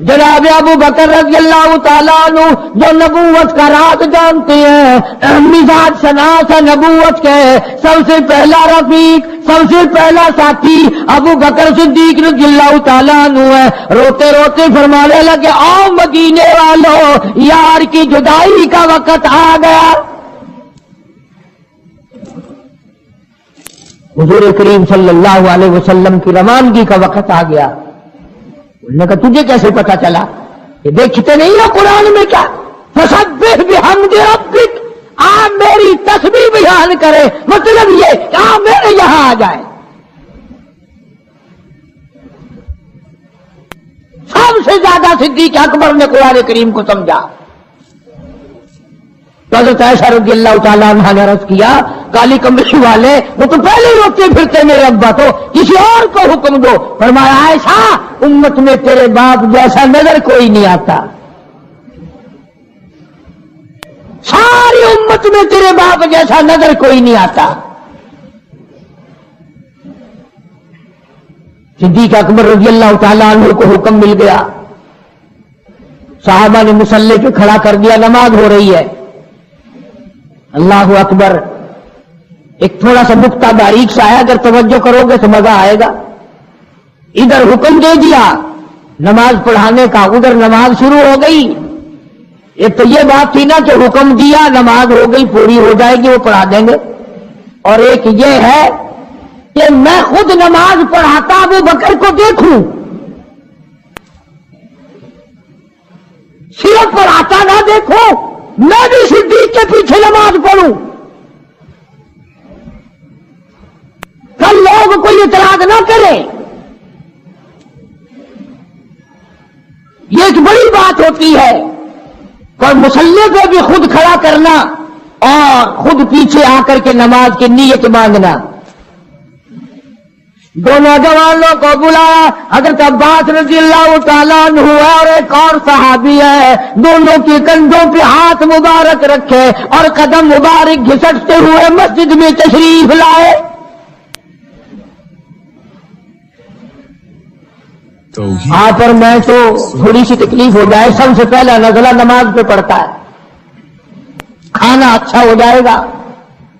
جناب ابو بکر رضی اللہ تعالیٰ عنہ جو نبوت کا راز جانتے ہیں، مزاج شناس نبوت کے سب سے پہلا رفیق، سب سے پہلا ساتھی ابو بکر صدیق رضی اللہ تعالیٰ عنہ ہے۔ روتے روتے فرمانے لگے، آؤ مدینے والوں، یار کی جدائی کا وقت آ گیا۔ حضور کریم صلی اللہ علیہ وسلم کی روانگی کا وقت آ گیا۔ انہوں نے کہا تجھے کیسے پتا چلا؟ یہ دیکھتے نہیں ہو قرآن میں کیا؟ فسبح بحمد ربک، آپ میری تسبیح بیان کرے، مطلب یہ کہ آپ میرے یہاں آ جائے۔ سب سے زیادہ صدیق اکبر نے قرآن کریم کو سمجھا۔ تو حضرت عائشہ رضی اللہ تعالیٰ عنہ نے عرض کیا، کالی کمبلی والے وہ تو پہلے ہی روتے پھرتے میرے ابا، تو کسی اور کو حکم دو۔ فرمایا عائشہ امت میں تیرے باپ جیسا نظر کوئی نہیں آتا، ساری امت میں تیرے باپ جیسا نظر کوئی نہیں آتا۔ صدیق اکبر رضی اللہ تعالیٰ عنہ کو حکم مل گیا، صحابہ نے مصلی پہ کھڑا کر دیا، نماز ہو رہی ہے۔ اللہ اکبر، ایک تھوڑا سا نقطہ باریک سا ہے، اگر توجہ کرو گے تو مزہ آئے گا۔ ادھر حکم دے دیا نماز پڑھانے کا، ادھر نماز شروع ہو گئی۔ ایک تو یہ بات تھی نا کہ حکم دیا، نماز ہو گئی، پوری ہو جائے گی، وہ پڑھا دیں گے، اور ایک یہ ہے کہ میں خود نماز پڑھاتا ابو بکر کو دیکھوں، صرف پڑھاتا نہ دیکھوں، میں بھی صدیق کے پیچھے نماز پڑھوں، کل لوگ کوئی اعتراض نہ کرے۔ یہ ایک بڑی بات ہوتی ہے، اور مصلی پہ بھی خود کھڑا کرنا اور خود پیچھے آ کر کے نماز کی نیت مانگنا۔ دو نوجوانوں کو بلایا، حضرت عباس رضی اللہ تعالیٰ عنہ اور ایک اور صحابی ہے، دونوں کے کندھوں پہ ہاتھ مبارک رکھے اور قدم مبارک گھسٹتے ہوئے مسجد میں تشریف لائے۔ آپ اور میں تو تھوڑی سی تکلیف ہو جائے، سب سے پہلا نزلہ نماز پہ پڑتا ہے، کھانا اچھا ہو جائے گا،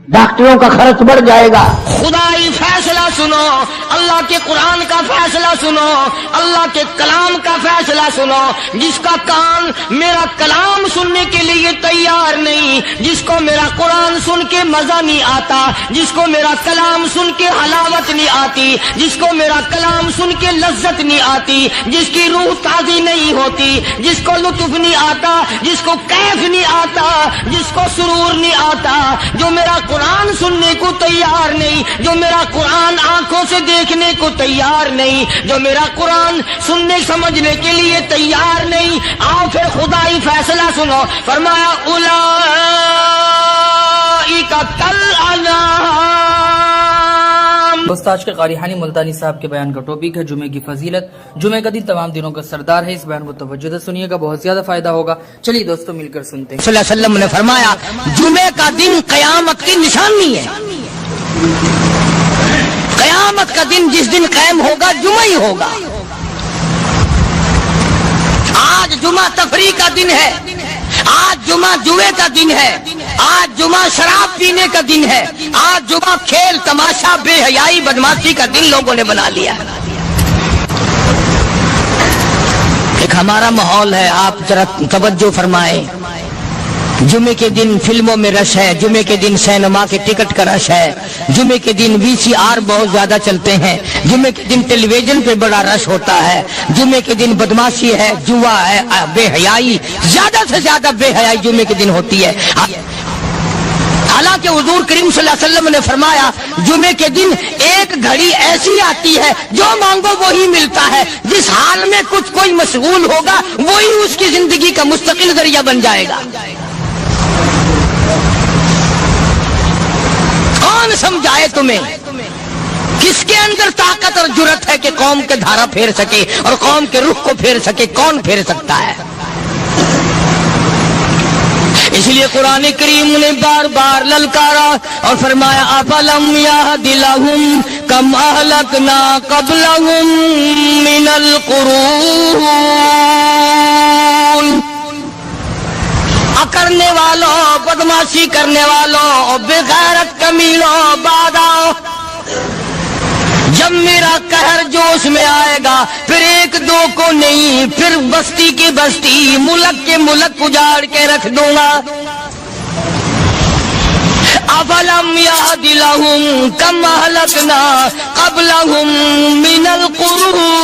ڈاکٹروں کا خرچ بڑھ جائے گا۔ خدائی فیصلہ سنو، اللہ کے قرآن کا فیصلہ سنو، اللہ کے کلام کا فیصلہ سنو۔ جس کا کان میرا کلام سننے کے لیے تیار نہیں، جس کو میرا قرآن سن کے مزہ نہیں آتا، جس کو میرا کلام سن کے حلاوت نہیں آتی، جس کو میرا کلام سن کے لذت نہیں آتی، جس کی روح تازی نہیں ہوتی، جس کو لطف نہیں آتا، جس کو کیف نہیں آتا، جس کو سرور نہیں آتا، جو میرا قرآن سننے کو تیار نہیں، جو میرا قرآن آنکھوں سے دیکھنے کو تیار نہیں، جو میرا قرآن سننے سمجھنے کے لیے تیار نہیں، آؤ پھر خدائی فیصلہ سنو۔ فرمایا اولئک کالانعام۔ دوست آج کے قاری حنی ملتانی صاحب کے بیان کا ٹاپک ہے جمعے کی فضیلت۔ جمعے کا دن تمام دنوں کا سردار ہے، اس بیان کو توجہ سے سنیے گا، بہت زیادہ فائدہ ہوگا۔ چلیے دوستو مل کر سنتے ہیں۔ صلی اللہ علیہ وسلم نے فرمایا جمعے کا دن قیامت کی نشانی ہے، قیامت کا دن جس دن قائم ہوگا جمعہ ہی ہوگا۔ آج جمعہ تفریح کا دن ہے، آج جمعہ جوئے کا دن ہے، آج جمعہ شراب پینے کا دن ہے، آج جمعہ کھیل تماشا بے حیائی بدماشی کا دن لوگوں نے بنا لیا۔ ایک ہمارا ماحول ہے، آپ ذرا توجہ فرمائیں۔ جمعے کے دن فلموں میں رش ہے، جمعے کے دن سینما کے ٹکٹ کا رش ہے، جمعے کے دن VCR بہت زیادہ چلتے ہیں، جمعے کے دن ٹیلی ویژن پہ بڑا رش ہوتا ہے، جمعے کے دن بدماشی ہے، جوا ہے، بے حیائی، زیادہ سے زیادہ بے حیائی جمعے کے دن ہوتی ہے۔ حالانکہ حضور کریم صلی اللہ علیہ وسلم نے فرمایا جمعے کے دن ایک گھڑی ایسی آتی ہے جو مانگو وہی ملتا ہے، جس حال میں کچھ کوئی مشغول ہوگا وہی اس کی زندگی کا مستقل ذریعہ بن جائے گا۔ کون سمجھائے تمہیں؟ کس کے اندر طاقت اور جرت ہے کہ قوم کے دھارا پھیر سکے اور قوم کے رخ کو پھیر سکے؟ کون پھیر سکتا ہے؟ اس لیے قرآن کریم نے بار بار للکارا اور فرمایا افلم یہد لہم کم اہلکنا قبلہم من القرون۔ کرنے والوں، بدماشی کرنے والوں، بے غیرت کمینوں، باداؤ، جب میرا قہر جوش میں آئے گا پھر ایک دو کو نہیں، پھر بستی کی بستی، ملک کے ملک اجاڑ کے رکھ دوں گا۔ افلم یہد لہم کم اہلکنا قبلہم من القرون۔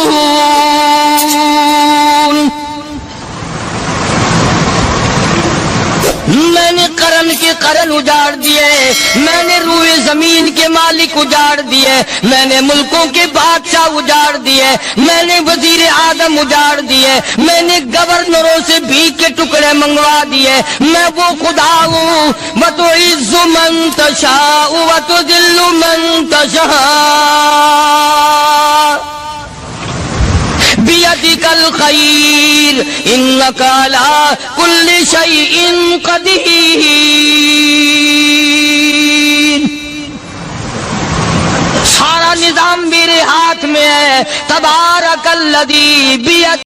میں نے قرن کے قرن اجاڑ دیے، میں نے روئے زمین کے مالک اجاڑ دیے، میں نے ملکوں کے بادشاہ اجاڑ دیے، میں نے وزیر اعظم اجاڑ دیے، میں نے گورنروں سے بھیک کے ٹکڑے منگوا دیے۔ میں وہ خدا ہوں وتعز من تشاء وتذل من تشاء بیدک الخیر انک علی کل شیء قدیر۔ سارا نظام میرے ہاتھ میں ہے، تبارک الذی بیدک